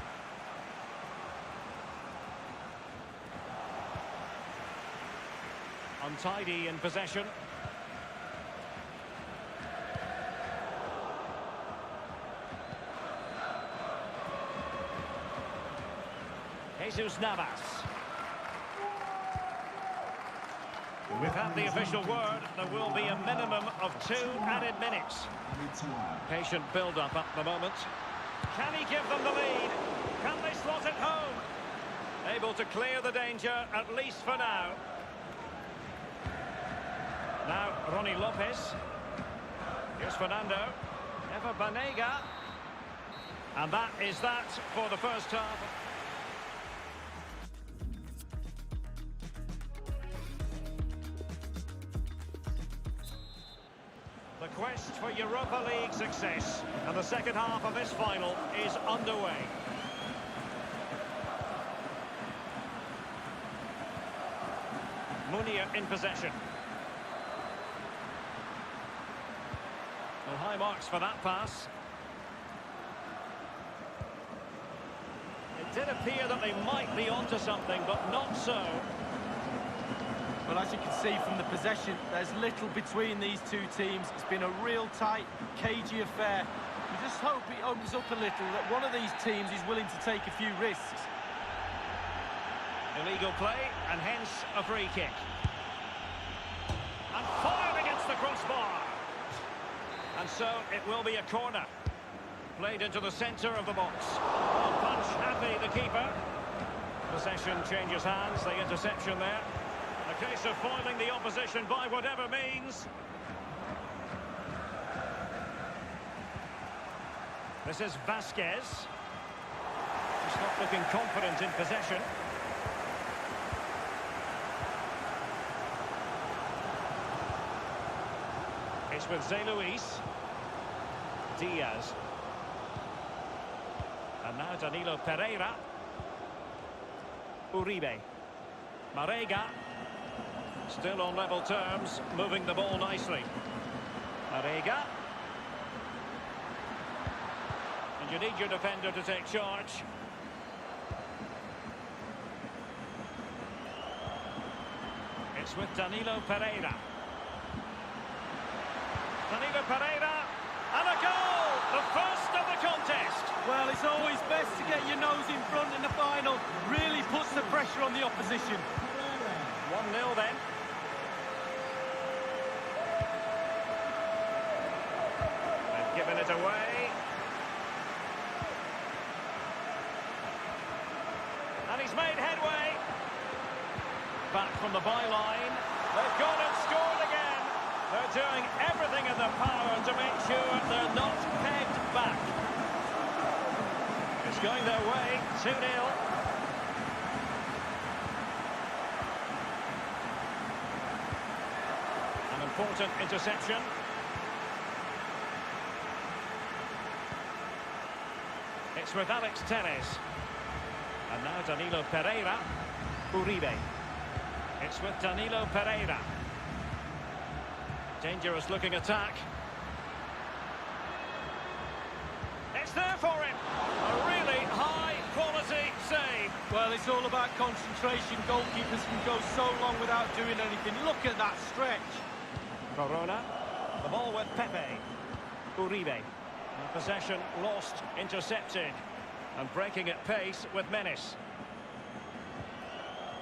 Untidy in possession. Jesus Navas. We've had the official word. There will be a minimum of 2 added minutes. Added time. Patient build-up at the moment. Can he give them the lead? Can they slot it home? Able to clear the danger, at least for now. Now, Ronnie Lopez. Here's Fernando. Ever Banega. And that is that for the first half. The quest for Europa League success, and the second half of this final is underway. Munir in possession. Well, high marks for that pass. It did appear that they might be onto something, but not so. Well, as you can see from the possession, there's little between these two teams. It's been a real tight, cagey affair. You just hope it opens up a little, that one of these teams is willing to take a few risks. Illegal play, and hence a free kick. And fired against the crossbar. And so it will be a corner. Played into the centre of the box. Oh, punch happy, the keeper. Possession changes hands, the interception there. A case of foiling the opposition by whatever means. This is Vasquez. Just not looking confident in possession. It's with Zé Luis. Diaz. And now Danilo Pereira. Uribe. Marega. Still on level terms, moving the ball nicely. Marega. And you need your defender to take charge. It's with Danilo Pereira. Danilo Pereira. And a goal! The first of the contest. Well, it's always best to get your nose in front in the final. Really puts the pressure on the opposition. 1-0 then. They've given it away. And he's made headway. Back from the byline. They've gone and scored again. They're doing everything in their power to make sure they're not pegged back. It's going their way, 2-0. An important interception. It's with Alex Telles. And now Danilo Pereira. Uribe. It's with Danilo Pereira. Dangerous looking attack. It's there for him. A really high quality save. Well, it's all about concentration. Goalkeepers can go so long without doing anything. Look at that stretch. Corona. The ball with Pepe. Uribe. And possession lost, intercepted. And breaking at pace with menace.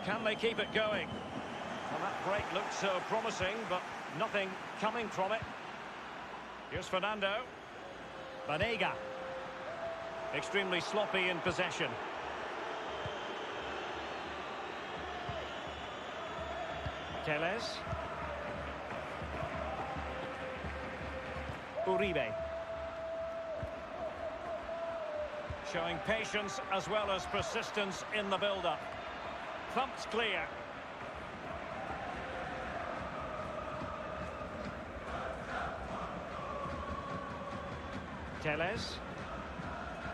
Can they keep it going? Well, that break looked so promising, but nothing coming from it. Here's Fernando. Banega. Extremely sloppy in possession. Telles. Uribe. Showing patience as well as persistence in the build-up. Thumped clear. Telles.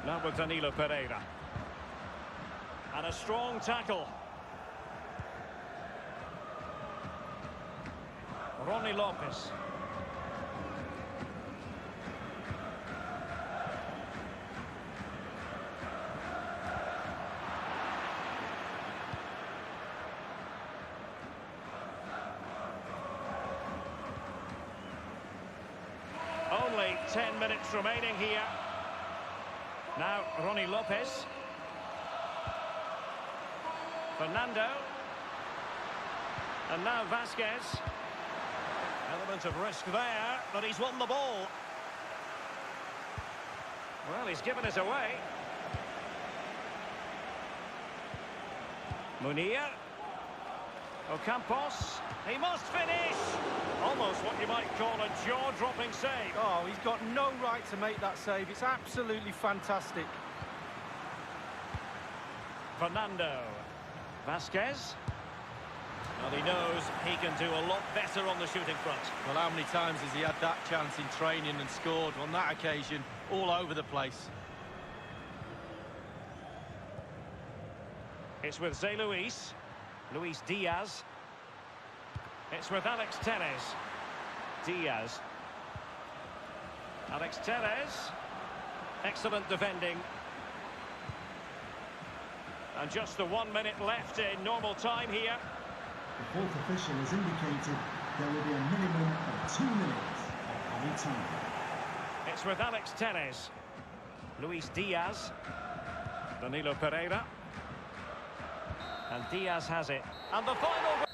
Now with Danilo Pereira. And a strong tackle. Ronnie Lopez. Only 10 minutes remaining here. Now, Ronnie Lopez. Fernando. And now Vasquez. Element of risk there, but he's won the ball. Well, he's given it away. Munir. Ocampos. He must finish. Almost what you might call a jaw-dropping save. Oh, he's got no right to make that save. It's absolutely fantastic. Fernando. Vasquez. And he knows he can do a lot better on the shooting front. Well, how many times has he had that chance in training and scored? On that occasion, all over the place. It's with Zé Luis. Luis Diaz. It's with Alex Telles. Diaz. Alex Telles. Excellent defending. And just the 1 minute left in normal time here. The fourth official has indicated there will be a minimum of 2 minutes of added time. It's with Alex Telles. Luis Diaz. Danilo Pereira. And Diaz has it. And the final...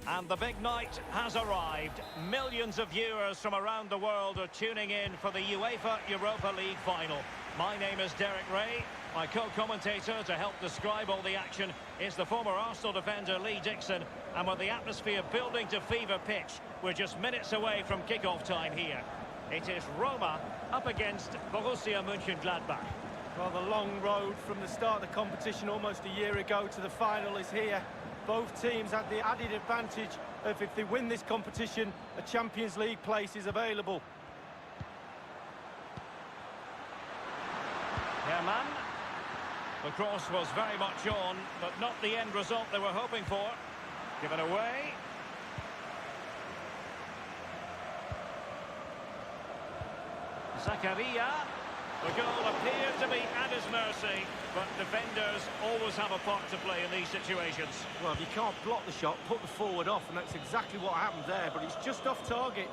And the big night has arrived. Millions of viewers from around the world are tuning in for the UEFA Europa League final. My name is Derek Ray. My co-commentator to help describe all the action is the former Arsenal defender Lee Dixon. And with the atmosphere building to fever pitch, we're just minutes away from kick-off time here. It is Roma up against Borussia Monchengladbach. Well, the long road from the start of the competition almost a year ago to the final is here. Both teams had the added advantage of, if they win this competition, a Champions League place is available. WeeMan. The cross was very much on, but not the end result they were hoping for. Given away. Zakaria. The goal appeared to be at his mercy, but defenders always have a part to play in these situations. Well, if you can't block the shot, put the forward off, and that's exactly what happened there, but it's just off target.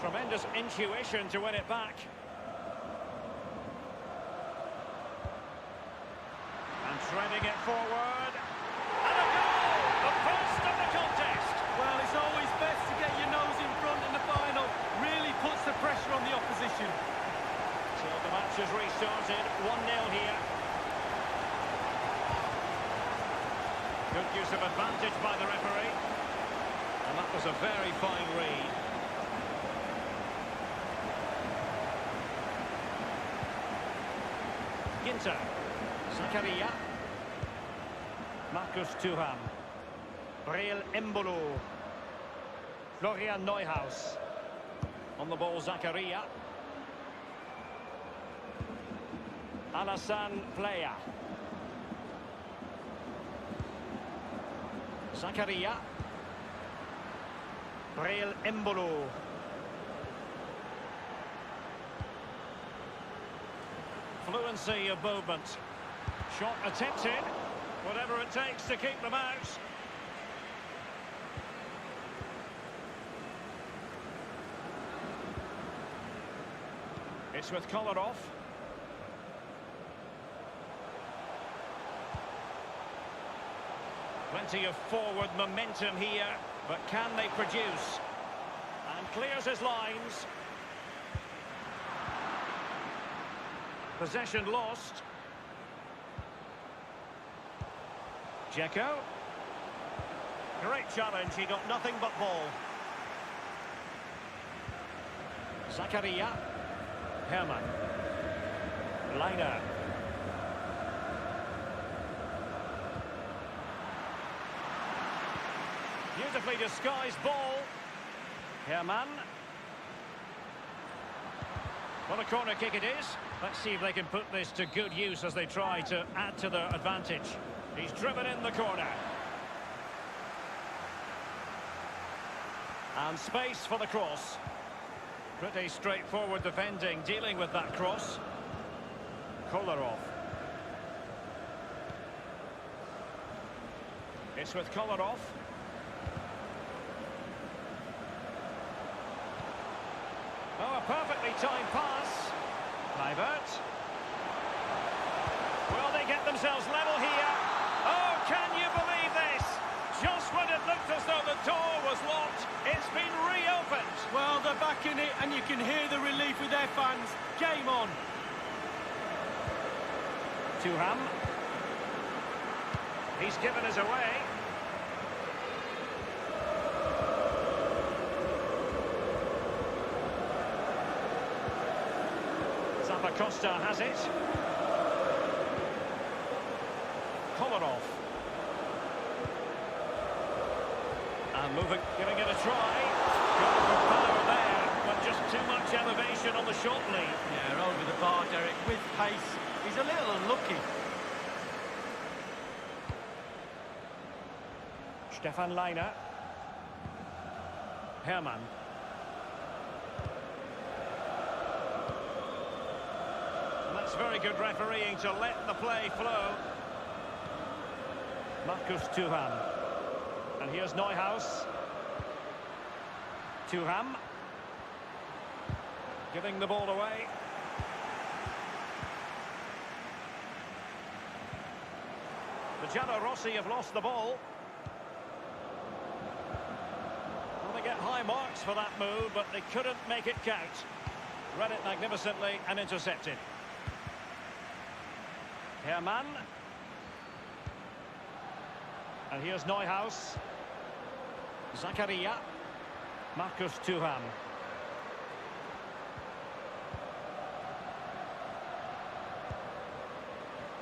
Tremendous intuition to win it back. And threading it forward. And a goal! The first of the contest! Well, it's always best to get your nose in front in the final. Really puts the pressure on the opposition. So the match has restarted. 1-0 here. Good use of advantage by the referee. And that was a very fine read. Ginter. Zakaria. Marcus Thuram. Breel Embolo. Florian Neuhaus. On the ball, Zakaria. Alassane Plea. Zakaria. Breel Embolo. Fluency of movement. Shot attempted. Whatever it takes to keep them out. It's with Kolarov. Plenty of forward momentum here, but can they produce? And clears his lines. Possession lost. Dzeko. Great challenge, he got nothing but ball. Zakaria. Hermann. Leiner. Beautifully disguised ball. Hermann. What a corner kick it is. Let's see if they can put this to good use as they try to add to their advantage. He's driven in the corner. And space for the cross. Pretty straightforward defending, dealing with that cross. Kolarov. It's with Kolarov. Oh, a perfectly timed pass. Kluivert. Will they get themselves level here? Oh, can you believe this? Just when it looked as though the door was locked, it's been reopened. Well, they're back in it, and you can hear the relief with their fans. Game on. Thuram. He's given us away. Zappacosta has it. Kolarov. And moving, giving it a try. Got the power there, but just too much elevation on the short lead. Yeah, over the bar, Derek, with pace. He's a little unlucky. Stefan Leiner. Hermann. And that's very good refereeing to let the play flow. Marcus Thuram. And here's Neuhaus. Thuram. Giving the ball away. The Giallorossi have lost the ball. Well, they get high marks for that move, but they couldn't make it count. Read it magnificently and intercepted. Hermann. And here's Neuhaus. Zakaria. Marcus Thuram.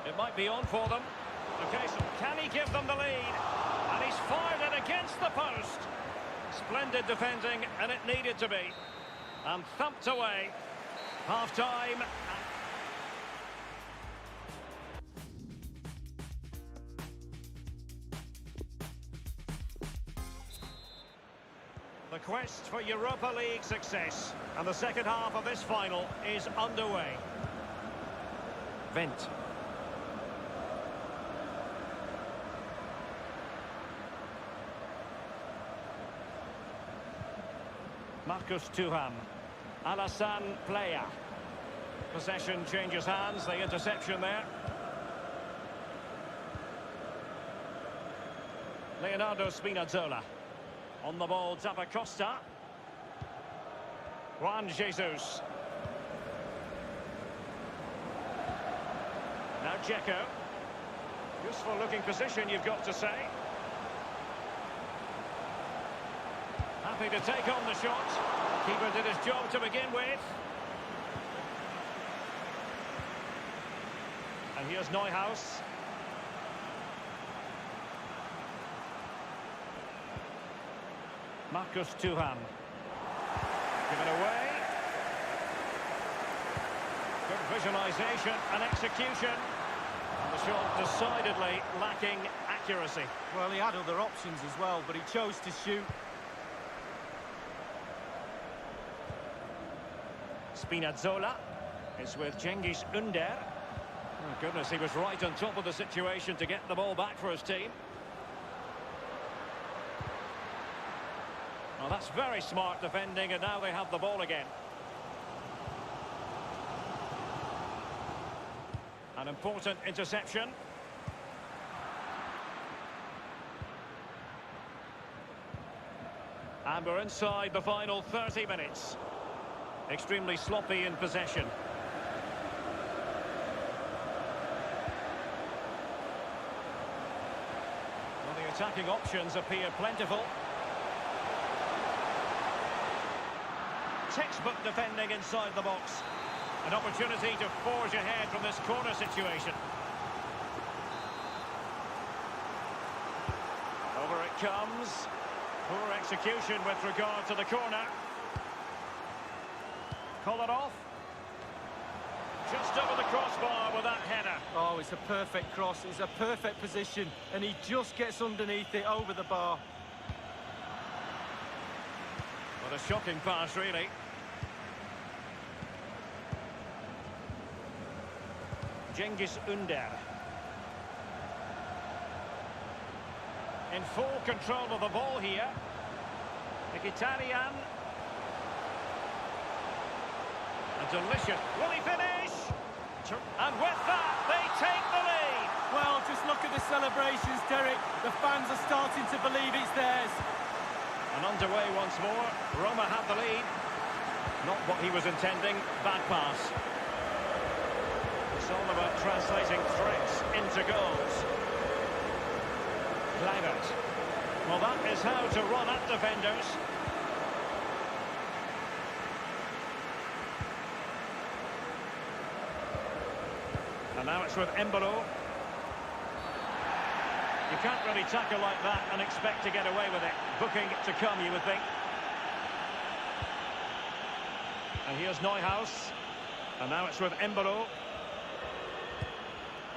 It might be on for them. Okay, so can he give them the lead? And he's fired it against the post. Splendid defending, and it needed to be. And thumped away. Half-time. The quest for Europa League success. And the second half of this final is underway. Vent. Marcus Thuram. Alassane Plea. Possession changes hands, the interception there. Leonardo Spinazzola. On the ball, Zappacosta. Juan Jesus. Now Dzeko. Useful looking position, you've got to say. Happy to take on the shot. Keeper did his job to begin with. And here's Neuhaus. Marcus Thuram. Given away. Good visualisation and execution. And the shot decidedly lacking accuracy. Well, he had other options as well, but he chose to shoot. Spinazzola is with Cengiz Ünder. Oh, goodness, he was right on top of the situation to get the ball back for his team. Well, that's very smart defending, and now they have the ball again. An important interception. And we're inside the final 30 minutes. Extremely sloppy in possession. Well, the attacking options appear plentiful. Textbook defending inside the box. An opportunity to forge ahead from this corner situation. Over it comes. Poor execution with regard to the corner. Call it off. Just over the crossbar with that header. Oh, it's a perfect cross. It's a perfect position, and he just gets underneath it over the bar. What a shocking pass, really. Cengiz Ünder. In full control of the ball here. Mkhitaryan. A delicious. Will he finish? And with that, they take the lead. Well, just look at the celebrations, Derek. The fans are starting to believe it's theirs. And underway once more. Roma have the lead. Not what he was intending. Bad pass. It's all about translating threats into goals. Kluivert. Well, that is how to run at defenders. And now it's with Embolo. You can't really tackle like that and expect to get away with it. Booking to come, you would think. And here's Neuhaus. And now it's with Embolo.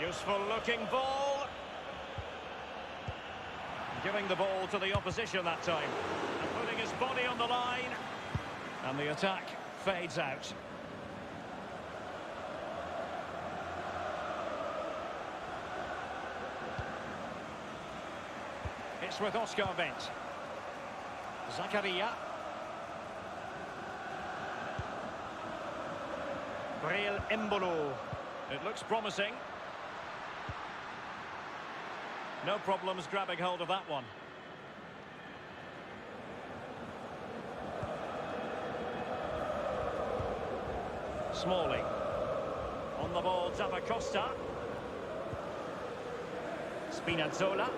Useful looking ball. Giving the ball to the opposition that time. And putting his body on the line. And the attack fades out. It's with Oscar Wendt. Zakaria. Breel Embolo. It looks promising. No problems grabbing hold of that one. Smalling. On the ball, Zappacosta. Spinazzola.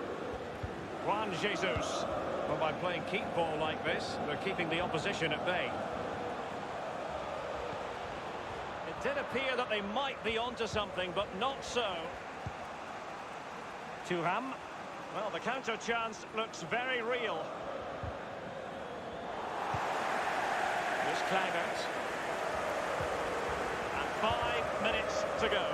Juan Jesus. Well, by playing keep ball like this, they're keeping the opposition at bay. It did appear that they might be onto something, but not so. Thuram. Well, the counter chance looks very real. Here's Kluivert. And 5 minutes to go.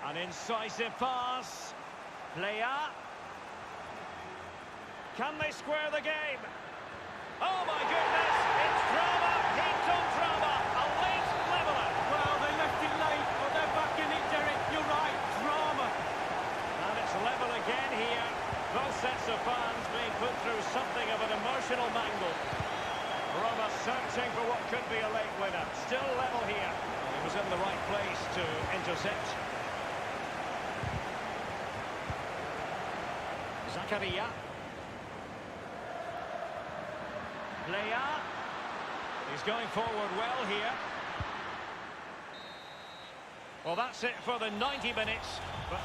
An incisive pass. Playa. Can they square the game? Oh my goodness! It's drama, heaped on drama. A late leveller. Well, they left it late, but they're back in it, Derek. You're right, drama. And it's level again here. Both sets of fans being put through something of an emotional mangle. Roma searching for what could be a late winner. Still level here. He was in the right place to intercept. Zakaria. Playa. He's going forward well here. Well, that's it for the 90 minutes. But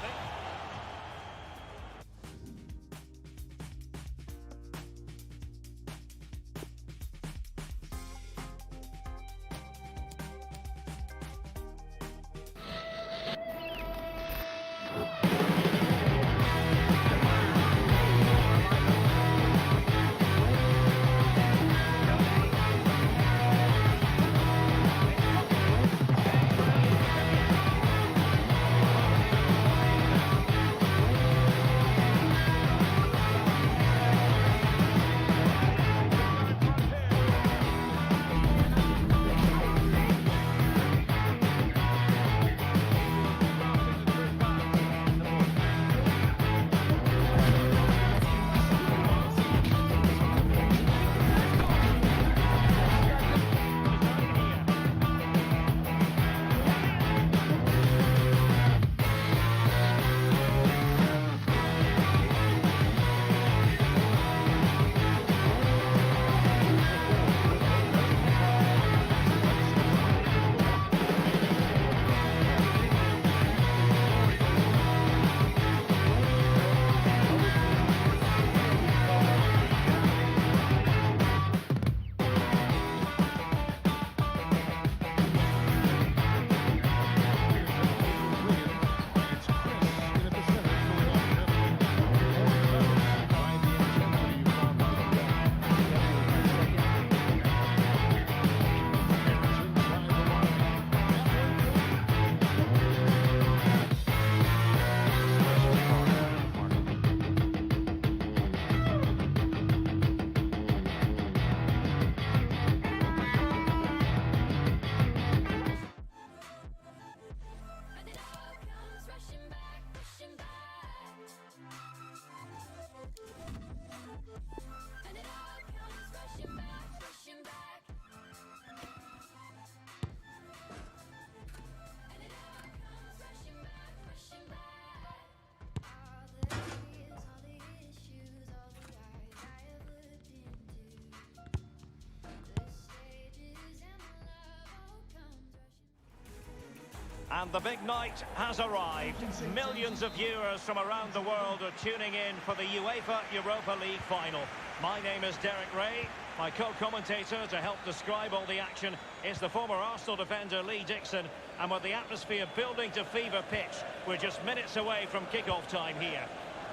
And the big night has arrived. Millions of viewers from around the world are tuning in for the UEFA Europa League final. My name is Derek Ray. My co-commentator to help describe all the action is the former Arsenal defender Lee Dixon. And with the atmosphere building to fever pitch, we're just minutes away from kick-off time here.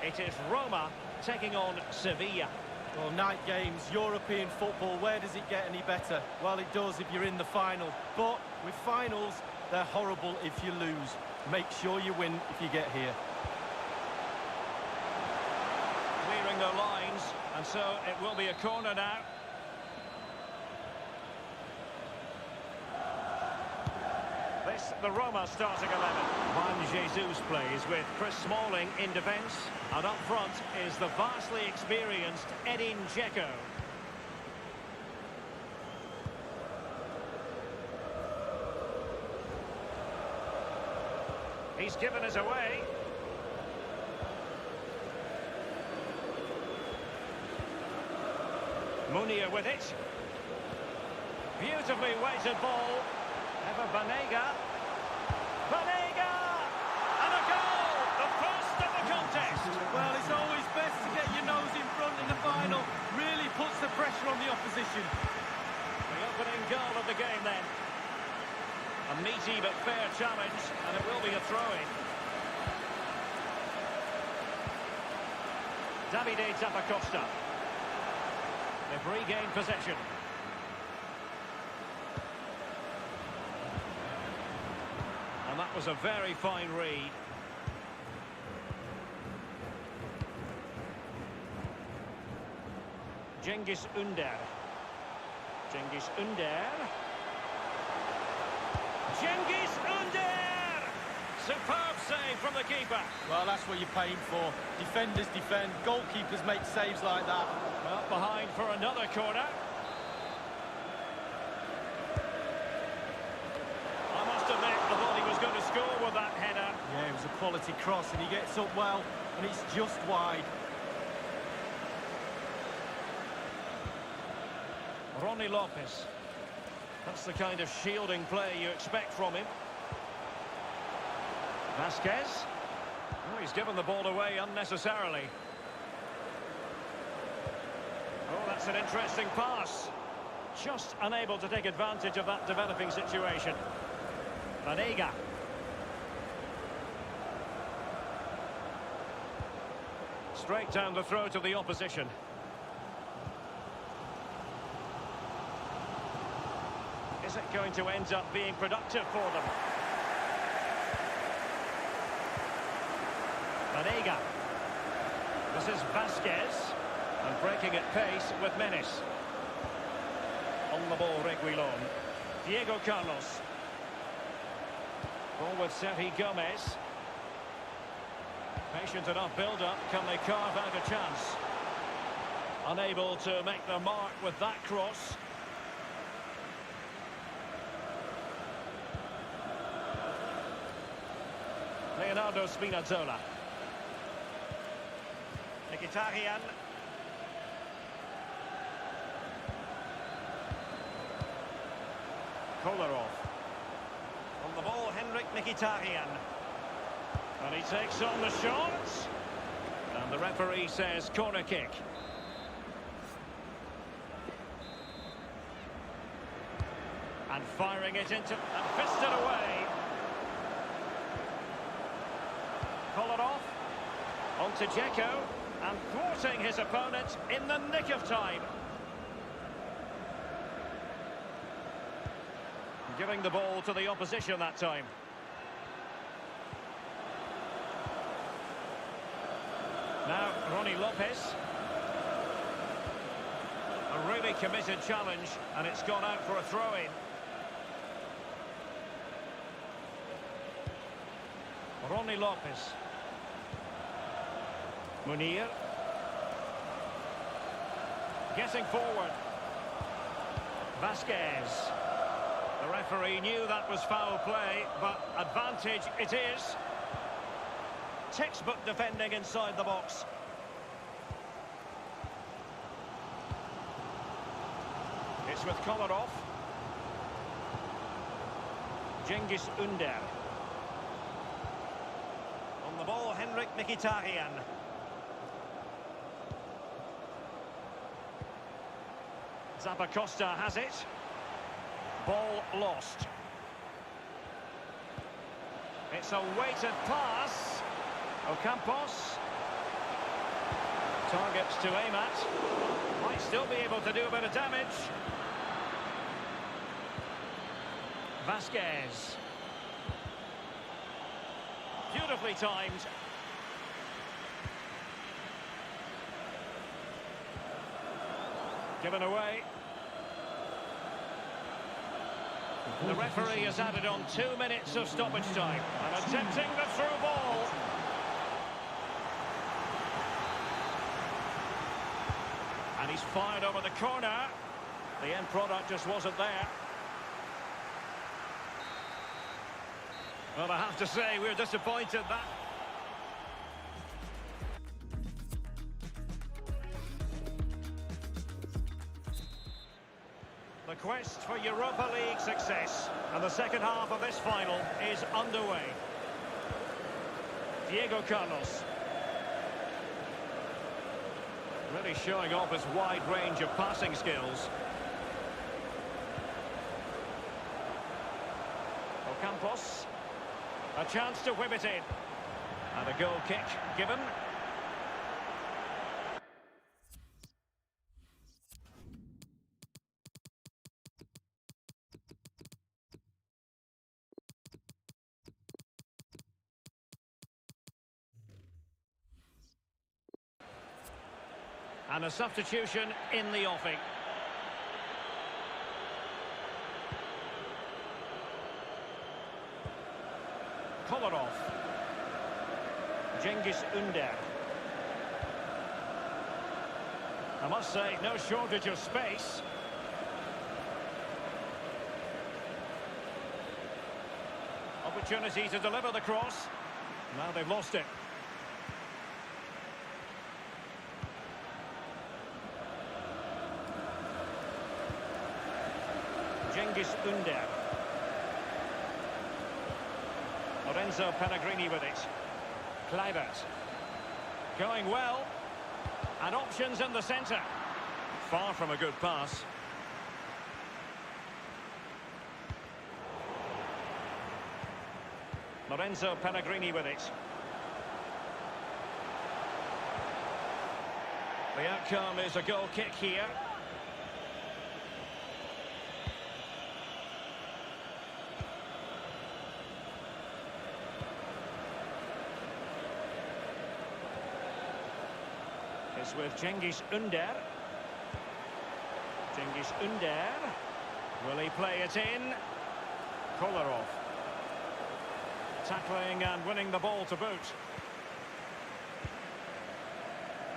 It is Roma taking on Sevilla. Well, night games, European football, where does it get any better? Well, it does if you're in the final. But with finals, they're horrible if you lose. Make sure you win if you get here. Clearing their lines, and so it will be a corner now. This, the Roma starting 11. Juan Jesus plays with Chris Smalling in defence. And up front is the vastly experienced Edin Dzeko. He's given us away. Munir with it. Beautifully weighted ball. Ever Banega. Banega! And a goal! The first of the contest. Well, it's always best to get your nose in front in the final. Really puts the pressure on the opposition. The opening goal of the game then. A meaty but fair challenge, and it will be a throw-in. Davide Zappacosta. They've regained possession. And that was a very fine read. Cengiz Ünder. Cengiz Ünder. Cengiz Ünder! Superb save from the keeper. Well, that's what you're paying for. Defenders defend, goalkeepers make saves like that. Well, behind for another corner. I must admit, I thought he was going to score with that header. Yeah, it was a quality cross, and he gets up well, and it's just wide. Ronnie Lopez. That's the kind of shielding play you expect from him. Vasquez. Oh, he's given the ball away unnecessarily. Oh, that's an interesting pass. Just unable to take advantage of that developing situation. Vanega. Straight down the throat of the opposition. Is it going to end up being productive for them? Vanega. This is Vasquez. And breaking at pace with menace. On the ball, Reguilon. Diego Carlos. Ball with Sergi Gomez. Patient enough build-up. Can they carve out a chance? Unable to make their mark with that cross. Leonardo Spinazzola. Mkhitaryan. Kolarov. On the ball, Henrik Mkhitaryan. And he takes on the shot. And the referee says corner kick. And firing it into... and fisted away. Kolarov. On to Dzeko. And thwarting his opponent in the nick of time. Giving the ball to the opposition that time. Now, Ronnie Lopez. A really committed challenge, and it's gone out for a throw-in. Ronnie Lopez. Munir. Getting forward. Vasquez. The referee knew that was foul play, but advantage it is. Textbook defending inside the box. It's with Kolarov. Cengiz Ünder. On the ball, Henrik Mkhitaryan. Zappacosta has it. Ball lost. It's a weighted pass. Ocampos. Targets to aim at. Might still be able to do a bit of damage. Vasquez. Beautifully timed. Given away. The referee has added on 2 minutes of stoppage time and attempting the through ball. And he's fired over the corner. The end product just wasn't there. Well, I have to say, we're disappointed that... The quest for Europa League success, and the second half of this final is underway. Diego Carlos. Really showing off his wide range of passing skills. Ocampos. A chance to whip it in. And a goal kick given. And a substitution in the offing. Kolarov. Cengiz Ünder. I must say, no shortage of space. Opportunity to deliver the cross. Now they've lost it. Cengiz Ünder. Lorenzo Pellegrini with it. Kluivert. Going well. And options in the centre. Far from a good pass. Lorenzo Pellegrini with it. The outcome is a goal kick here. It's with Cengiz Ünder. Cengiz Ünder. Will he play it in? Kolarov. Tackling and winning the ball to boot.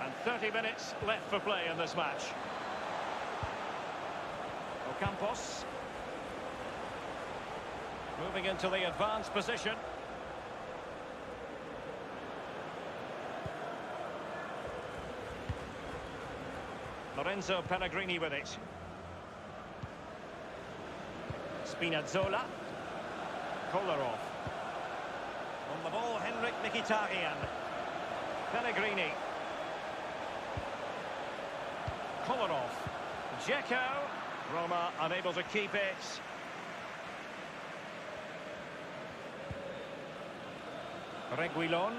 And 30 minutes left for play in this match. Ocampos. Moving into the advanced position. Lorenzo Pellegrini with it. Spinazzola. Kolarov. On the ball, Henrik Mkhitaryan. Pellegrini. Kolarov. Dzeko. Roma unable to keep it. Reguilon.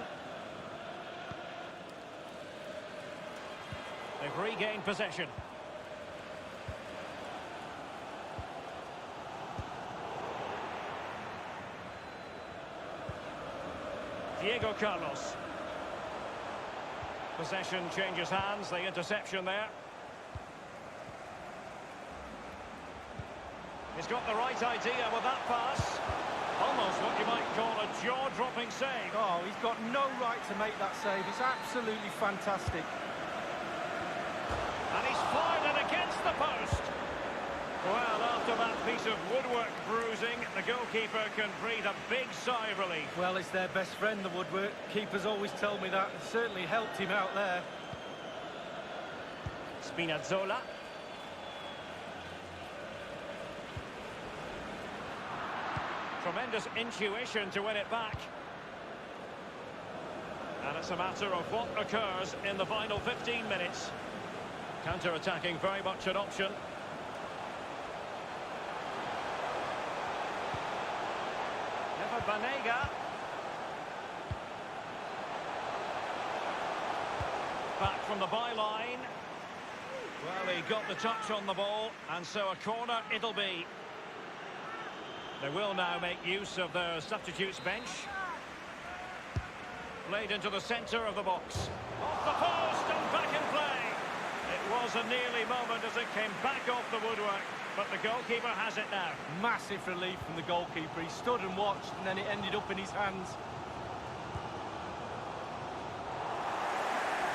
They've regained possession. Diego Carlos. Possession changes hands, the interception there. He's got the right idea with that pass. Almost what you might call a jaw-dropping save. Oh, he's got no right to make that save. It's absolutely fantastic. And he's fired it against the post. Well, after that piece of woodwork bruising, the goalkeeper can breathe a big sigh of relief. Well, it's their best friend, the woodwork. Keepers always tell me that. It certainly helped him out there. Spinazzola. Tremendous intuition to win it back. And it's a matter of what occurs in the final 15 minutes. Counter-attacking, very much an option. Never Banega. Back from the byline. Well, he got the touch on the ball, and so a corner it'll be. They will now make use of their substitutes bench. Played into the centre of the box. Off the post and back in play. It was a nearly moment as it came back off the woodwork, but the goalkeeper has it now. Massive relief from the goalkeeper. He stood and watched, and then it ended up in his hands.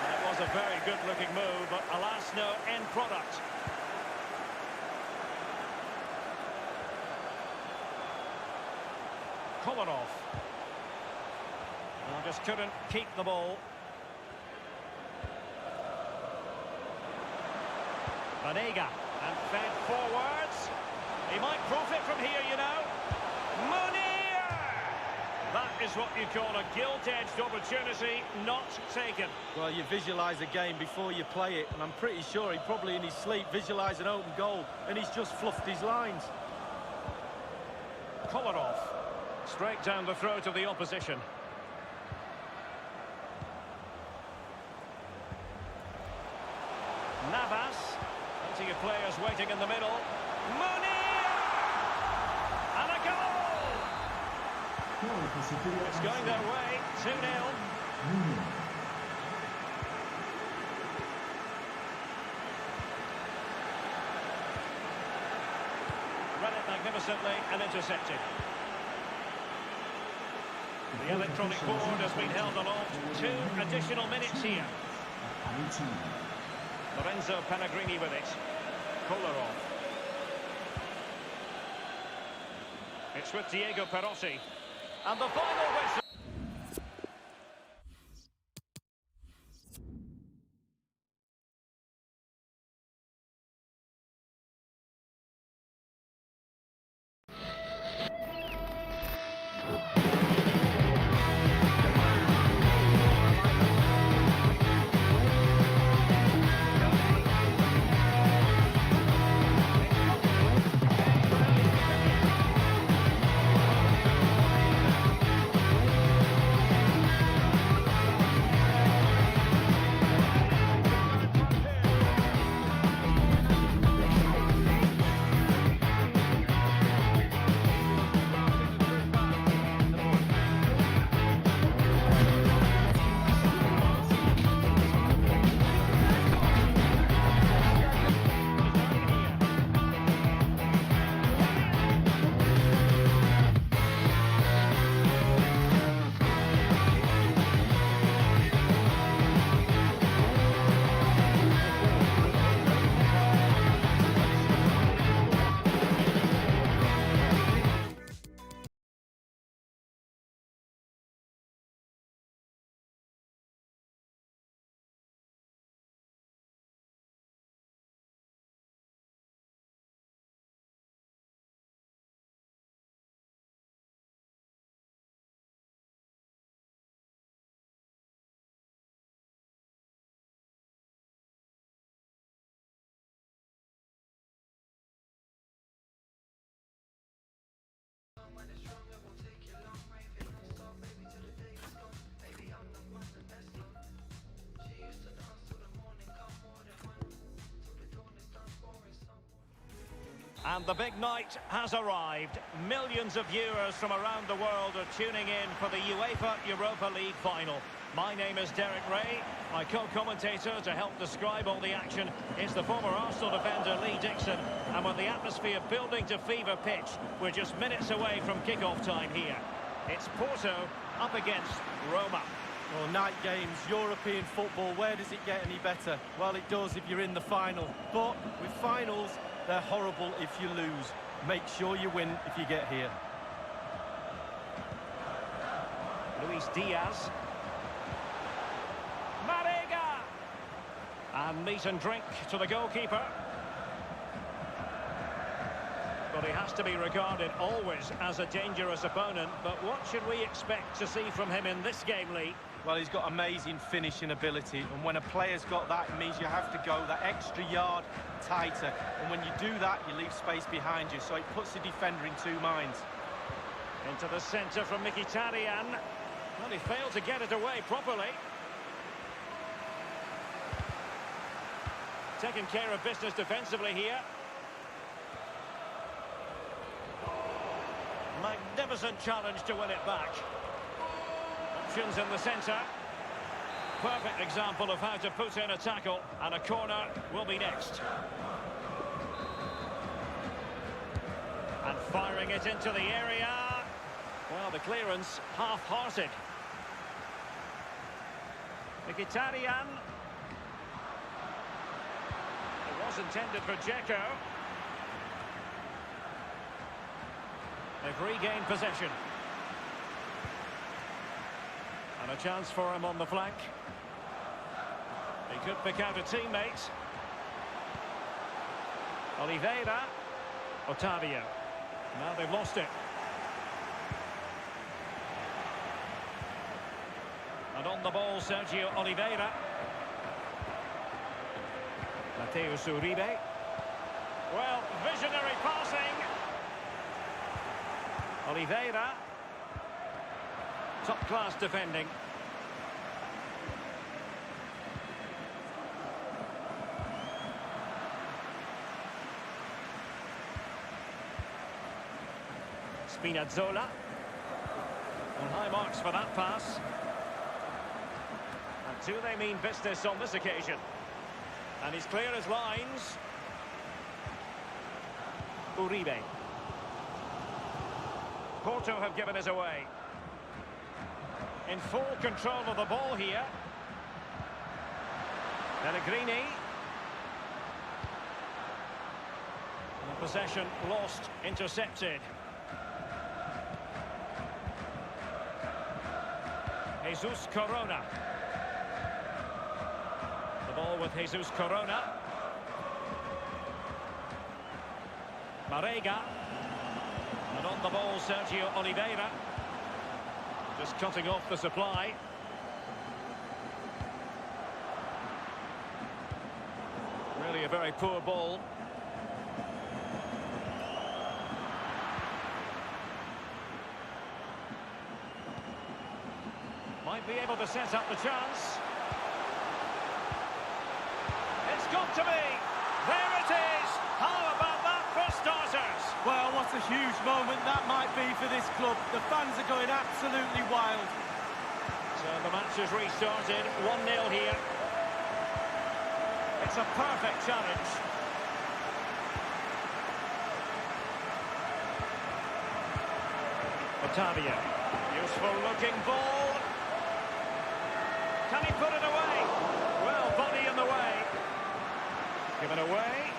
And it was a very good-looking move, but alas, no end product. Kolarov. Well, just couldn't keep the ball. Banega, and fed forwards. He might profit from here, you know. Munir! That is what you call a gilt-edged opportunity, not taken. Well, you visualise a game before you play it, and I'm pretty sure he probably in his sleep visualised an open goal, and he's just fluffed his lines. Kolarov. Straight down the throat of the opposition. Navas. Plenty of players waiting in the middle. Munir! And a goal! Goal for Sevilla. It's going their way. 2-0. magnificently and intercepted. The electronic board has been held aloft. 2 additional minutes here. Lorenzo Pellegrini with it. Kolarov. It's with Diego Perotti. And the final whistle. And the big night has arrived. Millions of viewers from around the world are tuning in for the UEFA Europa League final. My name is Derek Ray. My co-commentator to help describe all the action is the former Arsenal defender Lee Dixon. And with the atmosphere building to fever pitch, we're just minutes away from kick-off time here. It's Porto up against Roma. Well, night games, European football, where does it get any better? Well, it does if you're in the final. But with finals, they're horrible if you lose. Make sure you win if you get here. Luis Diaz. Marega! And meat and drink to the goalkeeper. But he has to be regarded always as a dangerous opponent. But what should we expect to see from him in this game, Lee? Well, he's got amazing finishing ability, and when a player's got that, it means you have to go that extra yard tighter. And when you do that, you leave space behind you, so it puts the defender in 2 minds. Into the centre from Mkhitaryan. Well, he failed to get it away properly. Taking care of business defensively here. Magnificent challenge to win it back. Options in the centre. Perfect example of how to put in a tackle, and a corner will be next. And firing it into the area. Well, the clearance half-hearted. Mkhitaryan. It was intended for Dzeko. They've regained possession. And a chance for him on the flank. He could pick out a teammate. Oliveira. Otavio. Now they've lost it. And on the ball, Sergio Oliveira. Mateus Uribe. Well, visionary passing. Oliveira. Top-class defending. Spinazzola. And high marks for that pass. And do they mean business on this occasion? And he's clear as lines. Uribe. Porto have given us away. In full control of the ball here. Pellegrini. And possession lost, intercepted. Jesus Corona. The ball with Jesus Corona. Marega. And on the ball, Sergio Oliveira. Just cutting off the supply. Really a very poor ball. Might be able to set up the chance. It's got to be. There it is. How about that for starters? Well, what a huge moment that might be for this club. The fans are going absolutely wild. So the match has restarted. 1-0 here. It's a perfect challenge. Otavio. Useful looking ball. Can he put it away? Well, body in the way. Given away.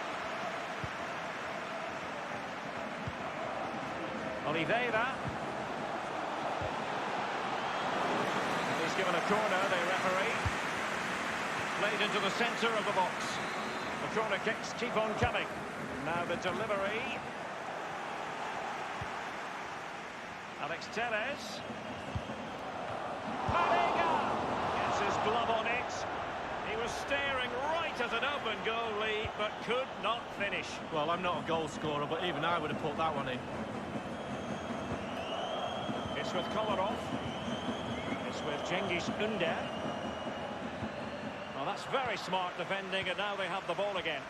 Oliveira. He's given a corner, the referee. Played into the centre of the box. The corner kicks keep on coming. Now the delivery. Alex Telles. Marega gets his glove on it. He was staring right at an open goalie, but could not finish. Well, I'm not a goal scorer, but even I would have put that one in. It's with Kolarov. It's with Cengiz Ünder. Well, that's very smart defending, and now they have the ball again.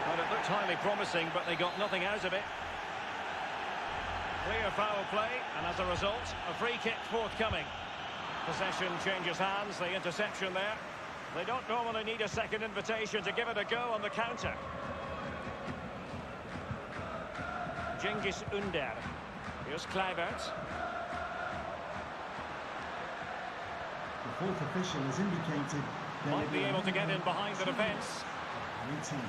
Well, it looked highly promising, but they got nothing out of it. Clear foul play, and as a result, a free kick forthcoming. Possession changes hands, the interception there. They don't normally need a second invitation to give it a go on the counter. Cengiz Ünder. Here's Kluivert. The fourth official has indicated there Might will be a able to get in minimum behind the of 2 defence. minutes. Return.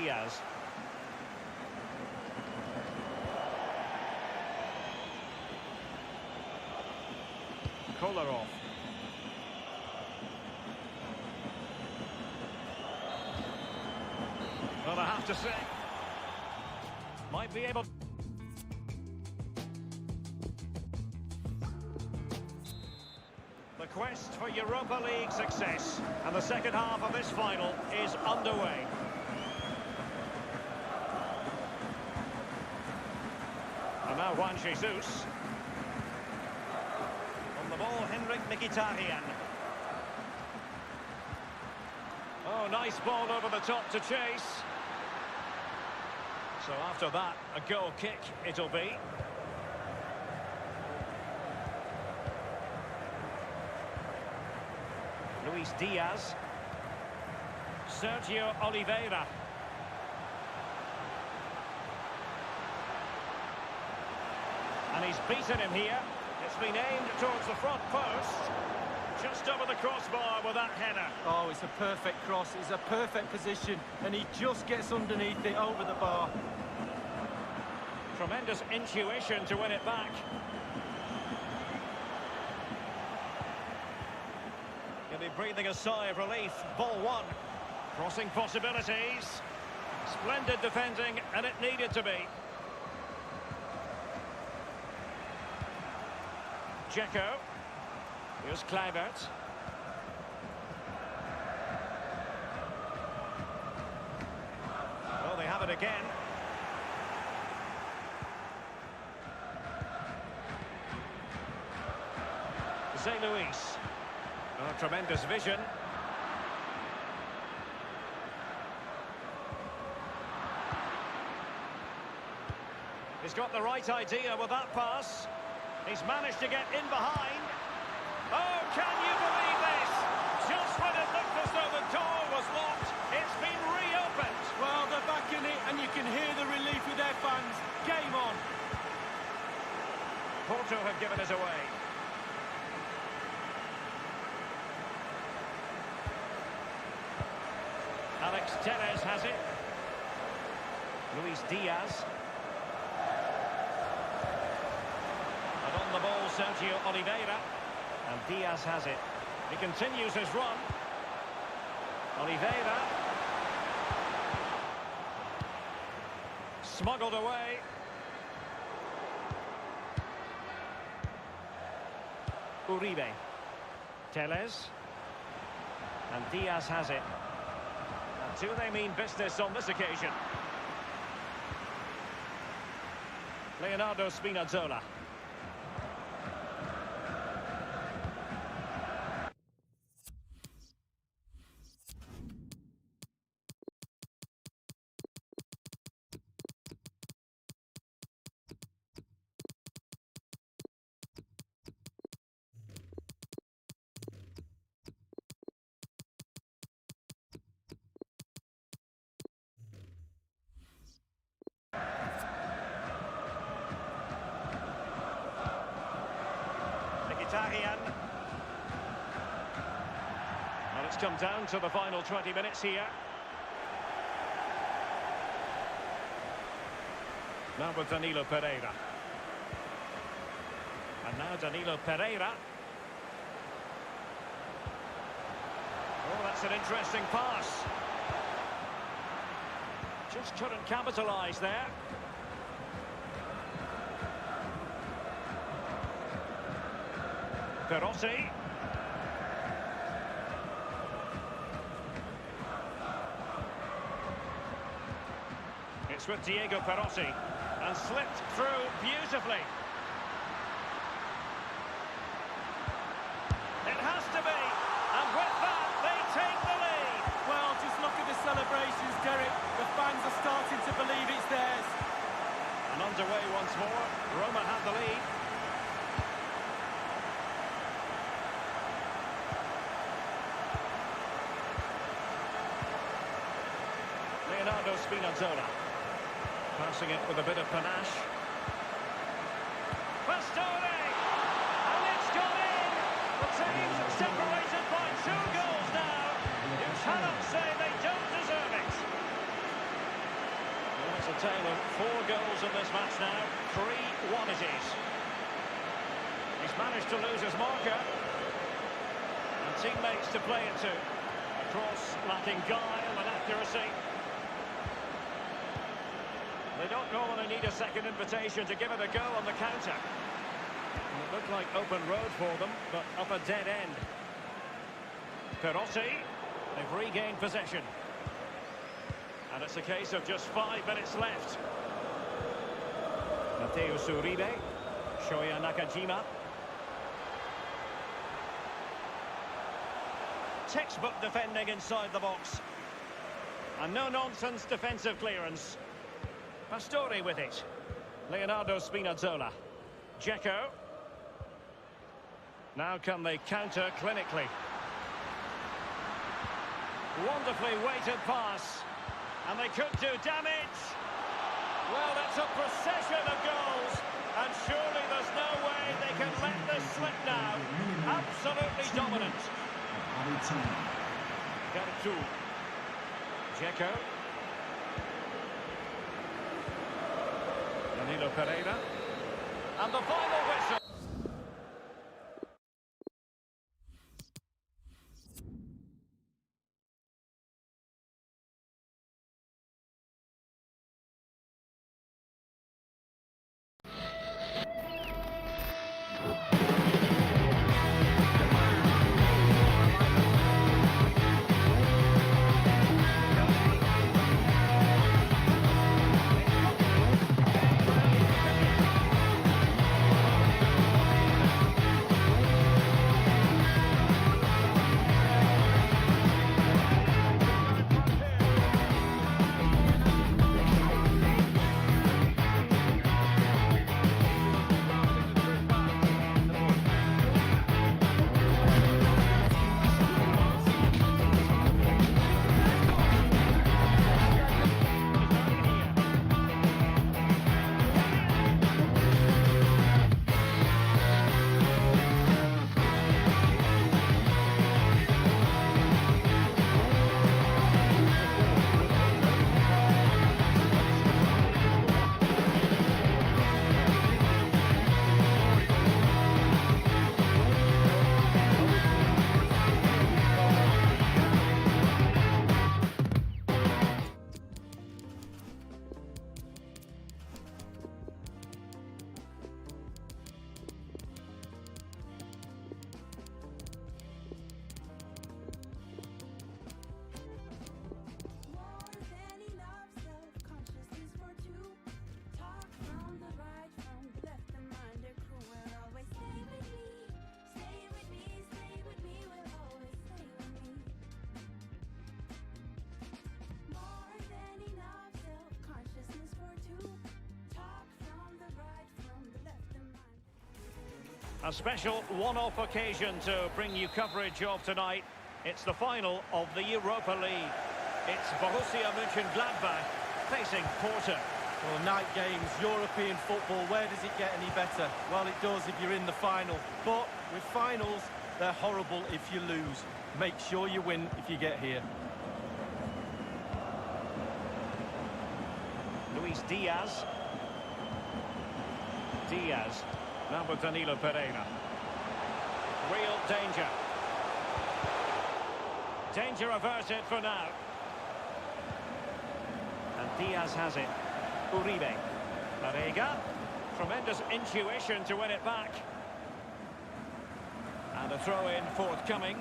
Diaz. Kolarov. Well, I have to say, might be able. The quest for Europa League success, and the second half of this final is underway. And now Juan Jesus. On the ball, Henrik Mkhitaryan. Oh, nice ball over the top to chase. So after that, a goal kick it'll be. Luis Diaz. Sergio Oliveira. And he's beaten him here. It's been aimed towards the front post. Just over the crossbar with that header. Oh, it's a perfect cross. It's a perfect position, and he just gets underneath it over the bar. Tremendous intuition to win it back. He'll be breathing a sigh of relief. Ball one. Crossing possibilities. Splendid defending, and it needed to be. Dzeko. Here's Kluivert. Well, they have it again. Zé Luis. Oh, tremendous vision. He's got the right idea with that pass. He's managed to get in behind. Oh, can you believe this? Just when it looked as though the door was locked, it's been reopened. given it away. Alex Tellez has it. Luis Diaz. And on the ball, Sergio Oliveira. And Diaz has it. He continues his run. Oliveira. Smuggled away. Uribe. Tellez. And Diaz has it. And do they mean business on this occasion? Leonardo Spinazzola. Well, it's come down to the final 20 minutes here. Now with Danilo Pereira. And now Danilo Pereira. Oh, that's an interesting pass. Just couldn't capitalise there. Perotti. It's with Diego Perotti. And slipped through beautifully. It has to be. And with that, they take the lead. Well, just look at the celebrations, Derek. The fans are starting to believe it's theirs. And underway once more. Roma have the lead. Leonardo Spinazzola. Passing it with a bit of panache. Pastore! And it's gone in! The team's separated by 2 goals now. You cannot say they don't deserve it. Well, it's a tale of 4 goals in this match now. 3-1 it is. He's managed to lose his marker. And teammates to play it to. A cross lacking guile and accuracy. They don't normally need a second invitation to give it a go on the counter. And it looked like open road for them, but up a dead end. Perotti, they've regained possession. And it's a case of just 5 minutes left. Mateusz Uribe, Shoya Nakajima. Textbook defending inside the box. And no-nonsense defensive clearance. Pastore with it. Leonardo Spinazzola. Dzeko. Now can they counter clinically? Wonderfully weighted pass. And they could do damage. Well, that's a procession of goals. And surely there's no way they can let this slip now. Absolutely dominant. Gartu. Dzeko. Danilo Pereira. And the final whistle. A special one-off occasion to bring you coverage of tonight. It's the final of the Europa League. It's Borussia Monchengladbach facing Porto. Well, night games, European football, where does it get any better? Well, it does if you're in the final. But with finals, they're horrible if you lose. Make sure you win if you get here. Luis Diaz. Diaz. Now with Danilo Pereira. Real danger. Danger averted for now. And Diaz has it. Uribe. Marega. Tremendous intuition to win it back. And a throw-in forthcoming.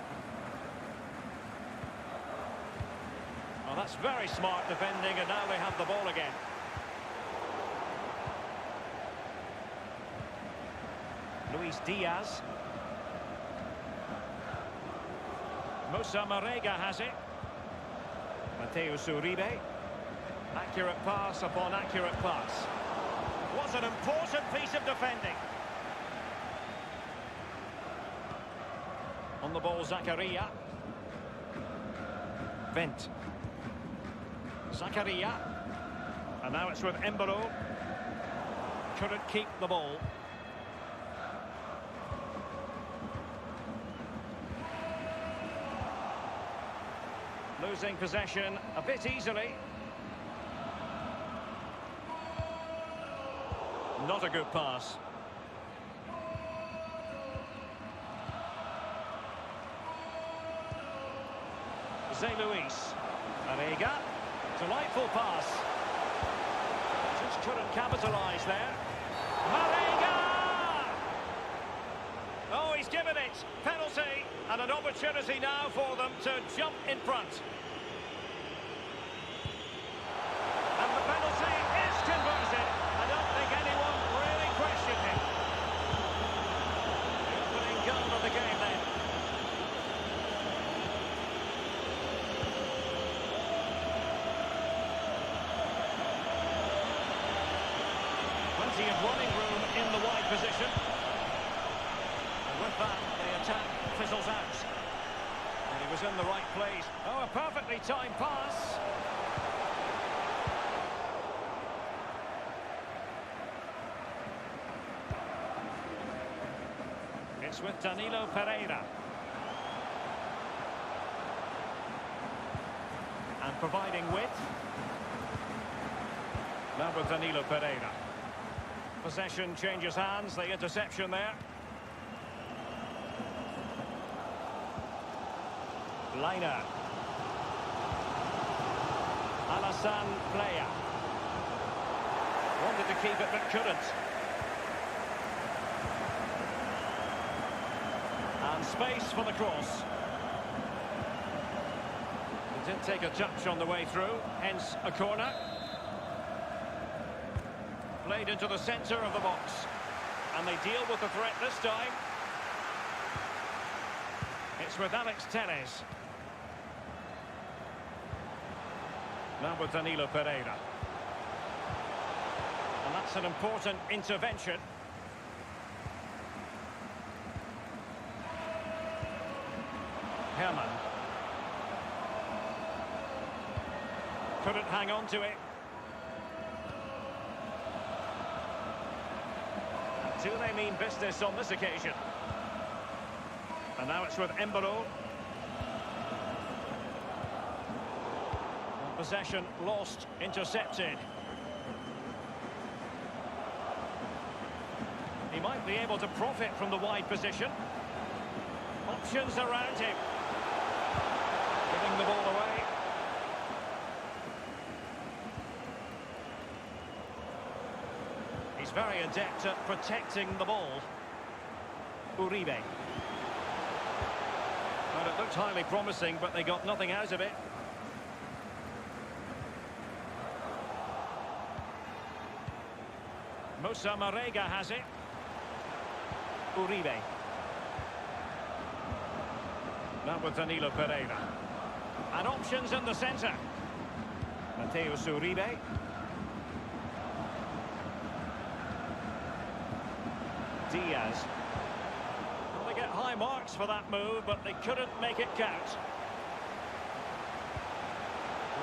Well, that's very smart defending, and now they have the ball again. Luis Diaz. Moussa Marega has it. Mateus Uribe. Accurate pass upon accurate pass. Was an important piece of defending. On the ball, Zakaria. Vent. Zakaria. And now it's with Embolo. Couldn't keep the ball. Losing possession a bit easily. Not a good pass. Zé Luis. Marega. Delightful pass. Just couldn't capitalise there. Marega! Oh, he's given it. Penalty. And an opportunity now for them to jump in front. And the penalty is converted. I don't think anyone really questioned him. The opening goal of the game then. Plenty of running room in the wide position. And with that, the attack fizzles out. And he was in the right place. Oh, a perfectly timed pass. It's with Danilo Pereira. And providing width. Now with Danilo Pereira. Possession changes hands, the interception there. Liner. Alassane Playa. Wanted to keep it but couldn't. And space for the cross. He did take a touch on the way through, hence a corner. Played into the centre of the box. And they deal with the threat this time. It's with Alex Telles. Now with Danilo Pereira. And that's an important intervention. Herman. Couldn't hang on to it. Do they mean business on this occasion? And now it's with Embolo. Possession lost, intercepted. He might be able to profit from the wide position. Options around him. Giving the ball away. He's very adept at protecting the ball. Uribe. Well, it looked highly promising, but they got nothing out of it. Moussa Marega has it. Uribe. Now with Danilo Pereira. And options in the centre. Mateus Uribe. Diaz. High marks for that move, but they couldn't make it count.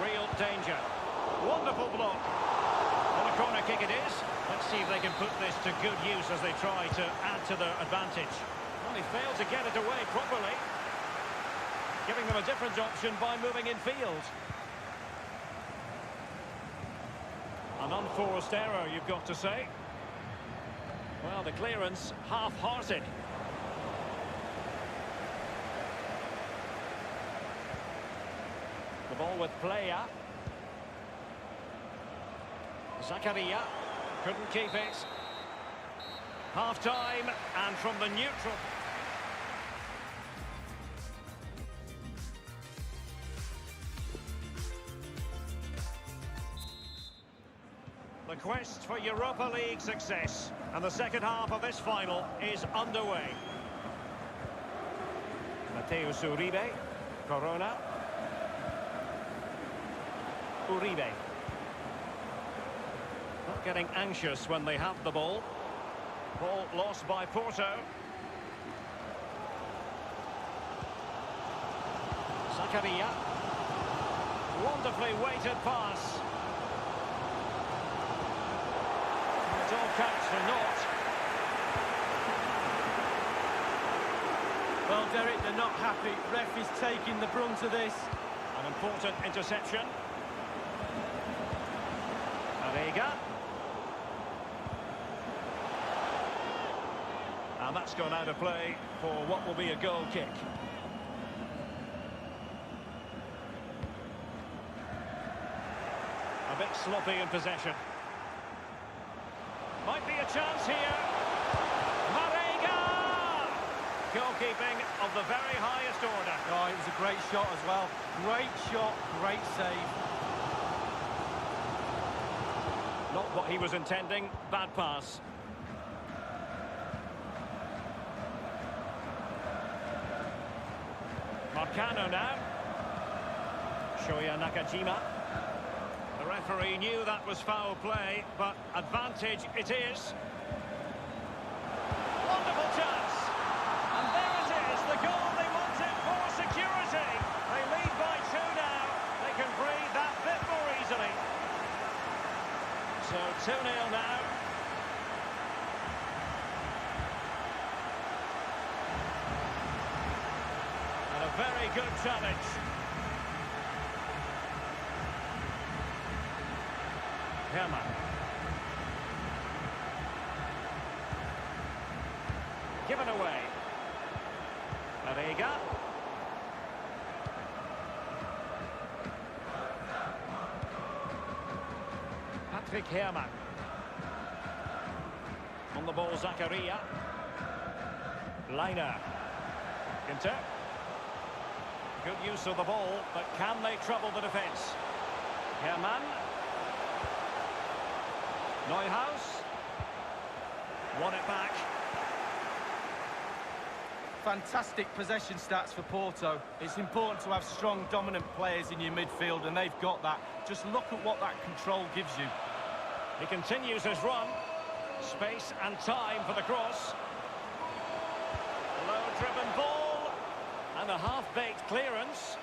Real danger. Wonderful block. Well, a corner kick it is. Let's see if they can put this to good use as they try to add to their advantage. Well, he failed to get it away properly, giving them a different option by moving in field. An unforced error, you've got to say. Well, the clearance half-hearted. The ball with Playa. Zakaria couldn't keep it. Half-time, and from the neutral. The quest for Europa League success, and the second half of this final is underway. Mateus Uribe, Corona. Uribe. Not getting anxious when they have the ball. Ball lost by Porto. Zakaria. Wonderfully weighted pass. It's all counts for naught. Well, Derek, they're not happy. Ref is taking the brunt of this. An important interception. Arega. And that's gone out of play for what will be a goal kick. A bit sloppy in possession. Might be a chance here. Marega! Goalkeeping of the very highest order. Oh, it was a great shot as well. Great shot, great save. Not what he was intending. Bad pass. Marcano now. Shoya Nakajima. The referee knew that was foul play, but advantage it is. Wonderful chance. And there it is, the goal they wanted for security. They lead by 2 now. They can breathe that bit more easily. So 2-0 now. And a very good challenge. Herman. Given away. Arega. Patrick Herman. On the ball, Zakaria. Liner. Inter. Good use of the ball, but can they trouble the defence? Herman. Neuhaus. Won it back. Fantastic possession stats for Porto. It's important to have strong, dominant players in your midfield, and they've got that. Just look at what that control gives you. He continues his run. Space and time for the cross. Low-driven ball. And a half-baked clearance.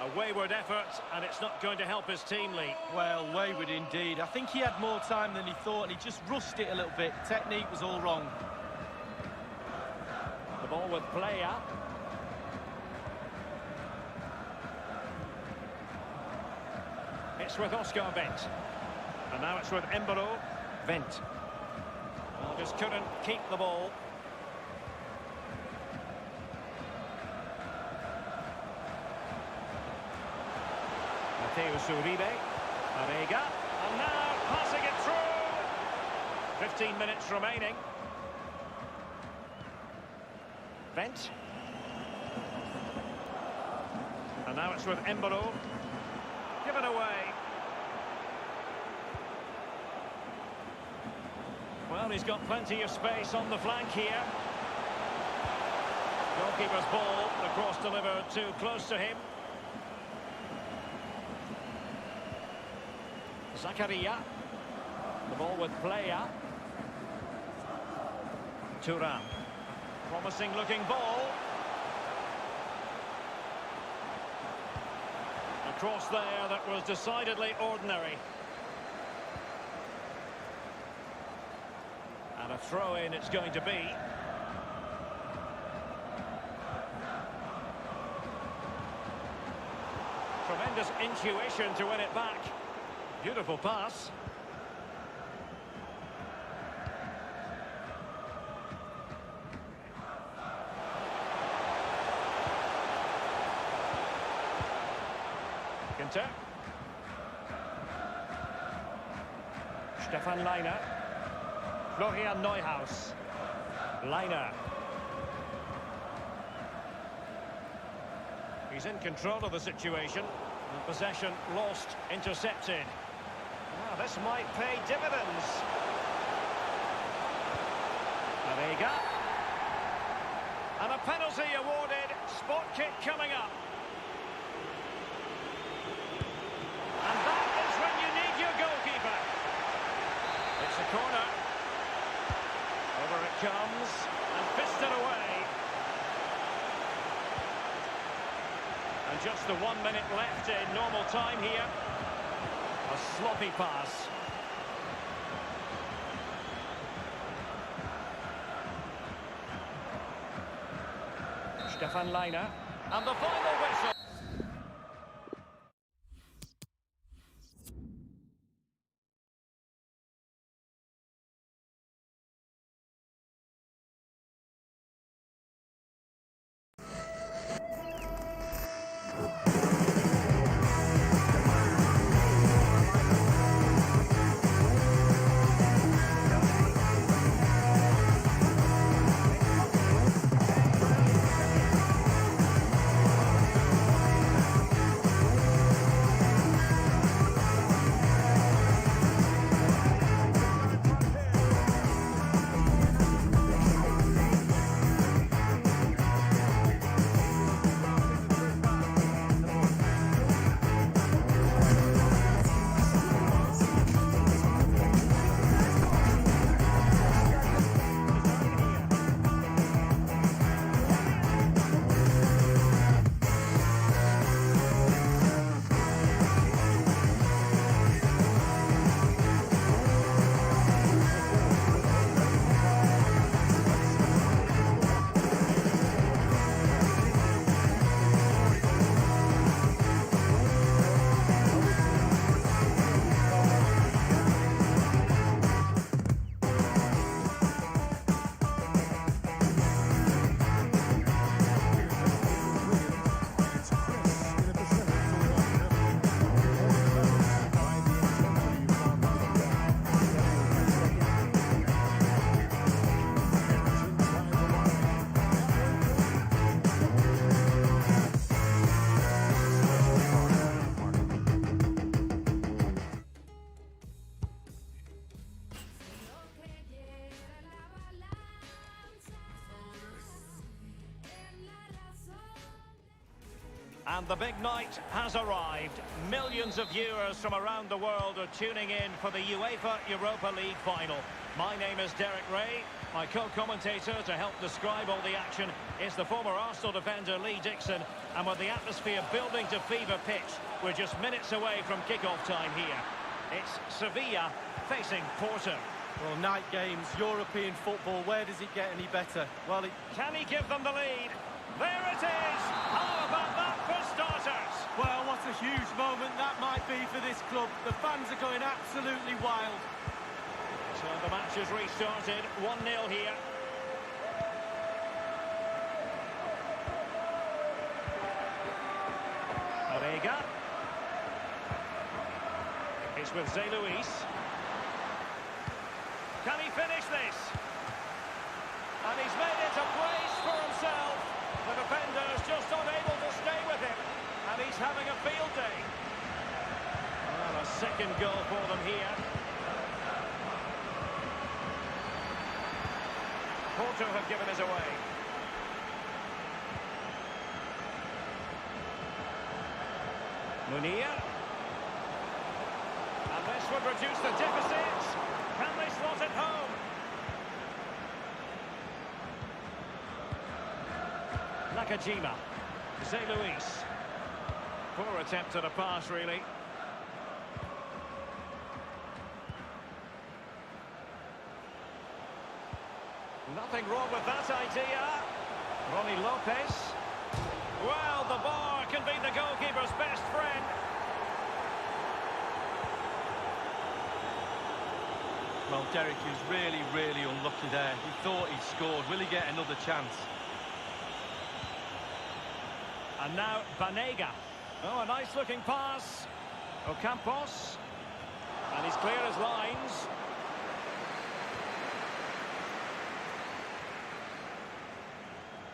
A wayward effort, and it's not going to help his team, Lee. Well, wayward indeed. I think he had more time than he thought, and he just rushed it a little bit. Technique was all wrong. The ball with Playa. It's with Oscar Wendt. And now it's with Embolo. Wendt. Well, just couldn't keep the ball. Mateus Uribe. Arega. And now passing it through. 15 minutes remaining. Wendt. And now it's with Embolo. Given away. Well, he's got plenty of space on the flank here. Goalkeeper's ball. The cross delivered too close to him. Zakaria. The ball with Playa. Thuram. Promising looking ball. A cross there that was decidedly ordinary. And a throw-in it's going to be. Tremendous intuition to win it back. Beautiful pass. Ginter. Stefan Leiner. Florian Neuhaus. Leiner. He's in control of the situation. And possession lost, intercepted. Now this might pay dividends. Vega. And a penalty awarded. Spot kick coming up. And that is when you need your goalkeeper. It's a corner. Over it comes. And fisted away. And just the 1 minute left in normal time here. A sloppy pass. Stefan Leiner. And the final whistle. And the big night has arrived. Millions of viewers from around the world are tuning in for the UEFA Europa League final. My name is Derek Ray. My co-commentator to help describe all the action is the former Arsenal defender Lee Dixon. And with the atmosphere building to fever pitch, we're just minutes away from kick-off time here. It's Sevilla facing Porto. Well, night games, European football, where does it get any better? Well, Can he give them the lead? There it is! How about that for starters? Well, what a huge moment that might be for this club. The fans are going absolutely wild. So the match has restarted, 1-0 here. Vega. It's with Zé Luis. Can he finish this? And he's made it a place for himself. The defender's just unable to stay with him. And he's having a field day. Well, a second goal for them here. Porto have given it away. Munir. And this would reduce the deficit. Can they slot it home? Nakajima. Zé Luis. Poor attempt at a pass, really. Nothing wrong with that idea. Ronnie Lopez. Well, the bar can be the goalkeeper's best friend. Well, Derek is really, really unlucky there. He thought he scored. Will he get another chance? And now Banega. Oh, a nice-looking pass. Ocampos. And he's clear as lines.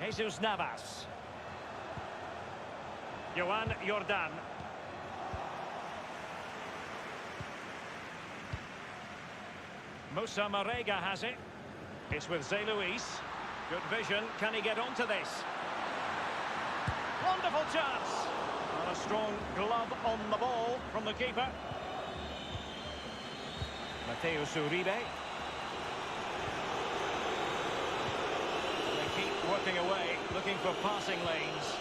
Jesus Navas. Joan Jordan. Moussa Marega has it. It's with Zé Luis. Good vision. Can he get onto this? Wonderful chance. And a strong glove on the ball from the keeper. Mateus Uribe. They keep working away, looking for passing lanes.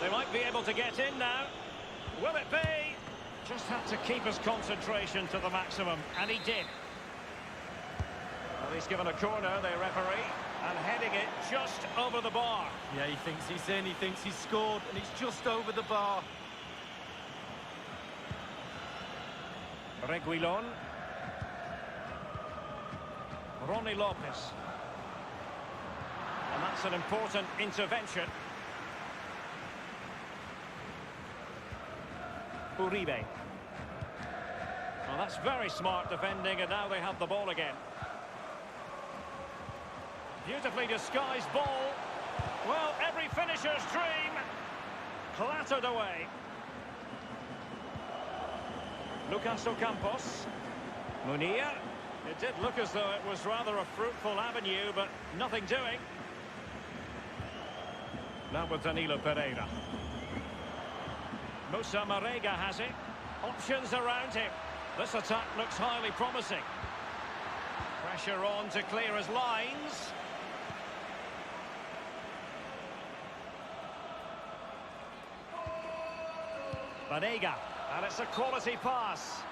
They might be able to get in now. Will it be? Just had to keep his concentration to the maximum, and he did. Well, he's given a corner, the referee, and heading it just over the bar. Yeah, he thinks he's in, he thinks he's scored, and it's just over the bar. Reguilon. Ronnie Lopez. And that's an important intervention. Uribe. Well, that's very smart defending, and now they have the ball again. Beautifully disguised ball. Well, every finisher's dream. Clattered away. Lucas Ocampos. Munir. It did look as though it was rather a fruitful avenue, but nothing doing. Now with Danilo Pereira. Moussa Marega has it. Options around him. This attack looks highly promising. Pressure on to clear his lines. Banega. And it's a quality pass.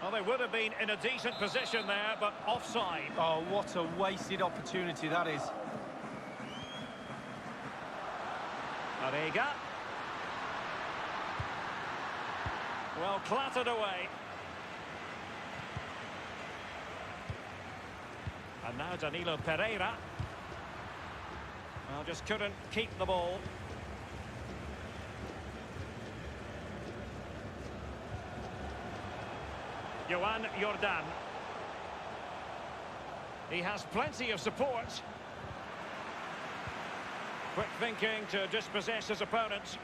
Well, they would have been in a decent position there, but offside. Oh, what a wasted opportunity that is. Banega. Well, clattered away. And now Danilo Pereira. Well, just couldn't keep the ball. Joan Jordan. He has plenty of support. Quick thinking to dispossess his opponent.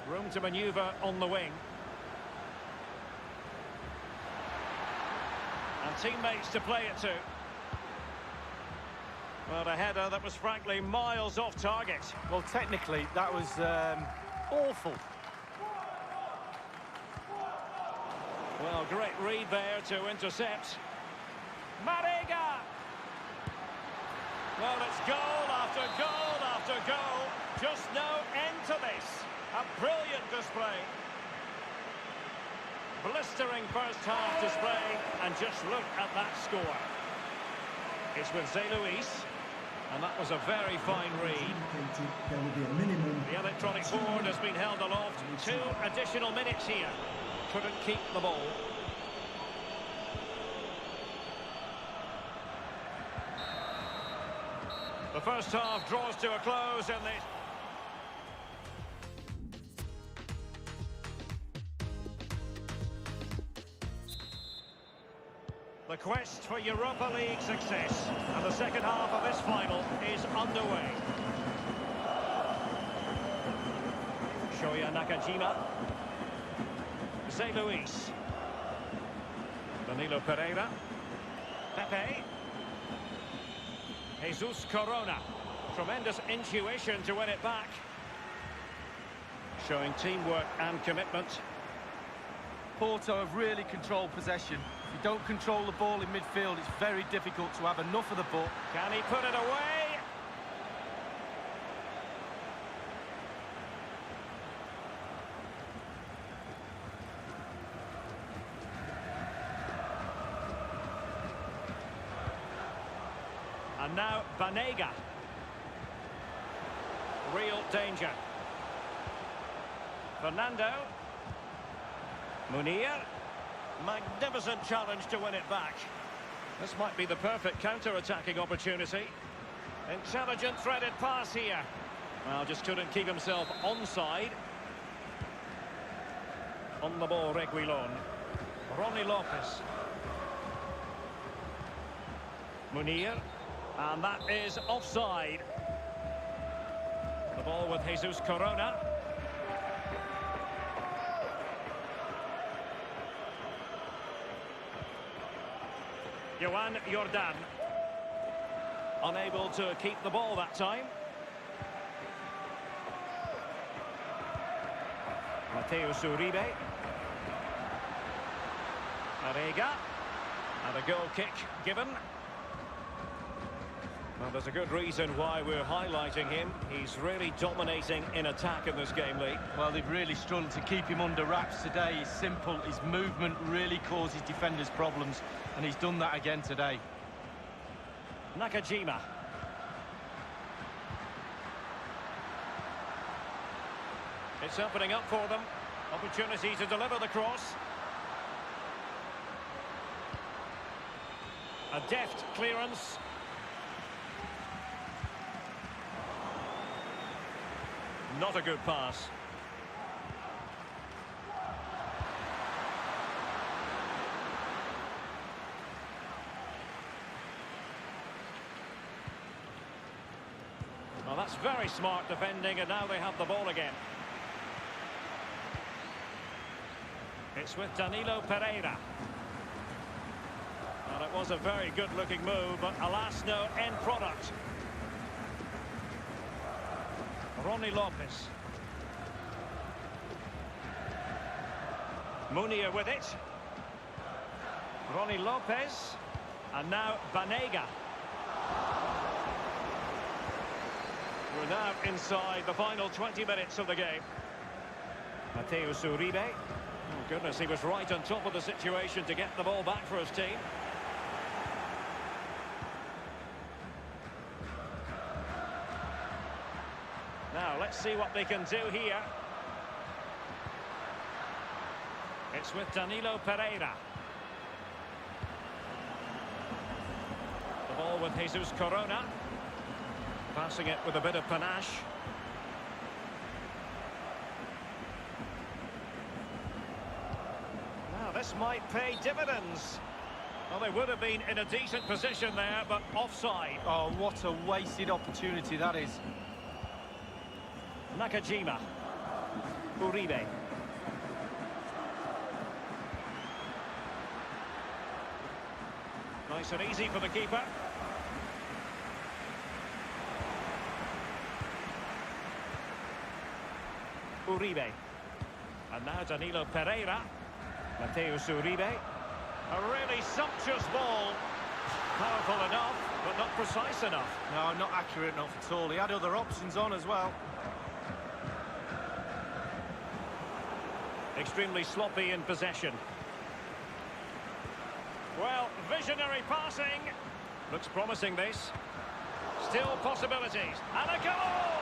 Room to manoeuvre on the wing. And teammates to play it to. Well, a header that was frankly miles off target. Well, technically, that was awful. Well, great read there to intercept. Marega! Well, it's goal after goal after goal. Just no end to this. A brilliant display. Blistering first half display, and just look at that score. It's with Zé Luis, and that was a very fine read. There will be a minimum. The electronic board has been held aloft. 2 additional minutes here. Couldn't keep the ball. The first half draws to a close, and the quest for Europa League success, and the second half of this final is underway. Shoya Nakajima. Zé Luis. Danilo Pereira. Pepe. Jesus Corona. Tremendous intuition to win it back. Showing teamwork and commitment. Porto have really controlled possession. If you don't control the ball in midfield, it's very difficult to have enough of the ball. Can he put it away? And now Banega. Real danger. Fernando. Munir. Magnificent challenge to win it back. This might be the perfect counter-attacking opportunity. Intelligent threaded pass here. Well, just couldn't keep himself onside. On the ball, Reguilon. Ronnie Lopez. Munir. And that is offside. The ball with Jesus Corona. Joan Jordan. Unable to keep the ball that time. Mateus Uribe. Arega. And a goal kick given. Well, there's a good reason why we're highlighting him. He's really dominating in attack in this game, Lee. Well, they've really struggled to keep him under wraps today. He's simple. His movement really causes defenders problems, and he's done that again today. Nakajima. It's opening up for them. Opportunity to deliver the cross. A deft clearance. Not a good pass. Well, that's very smart defending, and now they have the ball again. It's with Danilo Pereira. Well, it was a very good-looking move, but alas, no end product. Ronnie Lopez. Munir with it. Ronnie Lopez. And now Banega. We're now inside the final 20 minutes of the game. Mateus Uribe. Oh, goodness, he was right on top of the situation to get the ball back for his team. Now, let's see what they can do here. It's with Danilo Pereira. The ball with Jesus Corona. Passing it with a bit of panache. Now, this might pay dividends. Well, they would have been in a decent position there, but offside. Oh, what a wasted opportunity that is. Nakajima. Uribe. Nice and easy for the keeper. Uribe. And now Danilo Pereira. Mateus Uribe. A really sumptuous ball. Powerful enough, but not precise enough. No, not accurate enough at all. He had other options on as well. Extremely sloppy in possession. Well, visionary passing. Looks promising, this. Still possibilities. And a goal!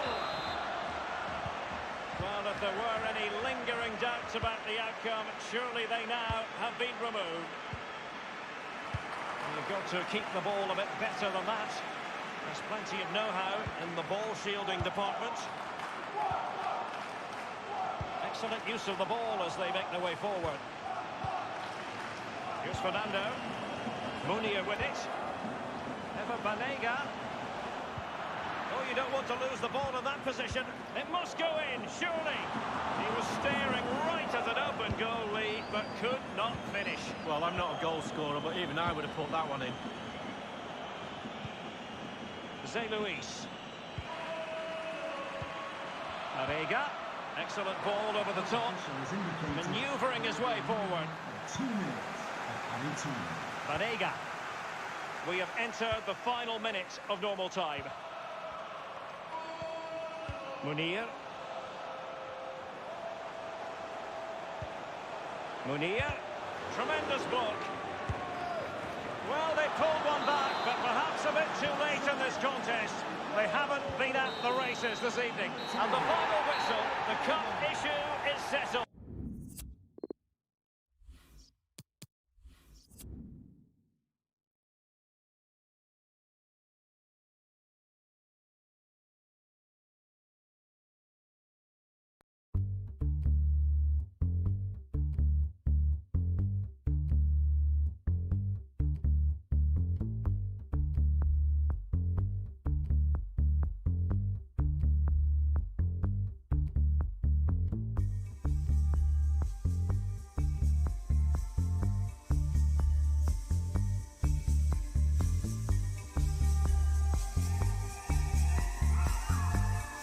Well, if there were any lingering doubts about the outcome, surely they now have been removed. And you've got to keep the ball a bit better than that. There's plenty of know-how in the ball-shielding department. Excellent use of the ball as they make their way forward. Here's Fernando. Munir with it. Ever Banega. Oh, you don't want to lose the ball in that position. It must go in, surely. He was staring right at an open goal, Lee, but could not finish. Well, I'm not a goal scorer, but even I would have put that one in. Zé Luis. Arega. Excellent ball over the top. Manoeuvring his way forward. 2 minutes of added time. Banega. We have entered the final minute of normal time. Munir. Munir. Tremendous block. Well, they pulled one back, but perhaps a bit too late in this contest. They haven't been at the races this evening. And the final whistle, the cup issue is settled.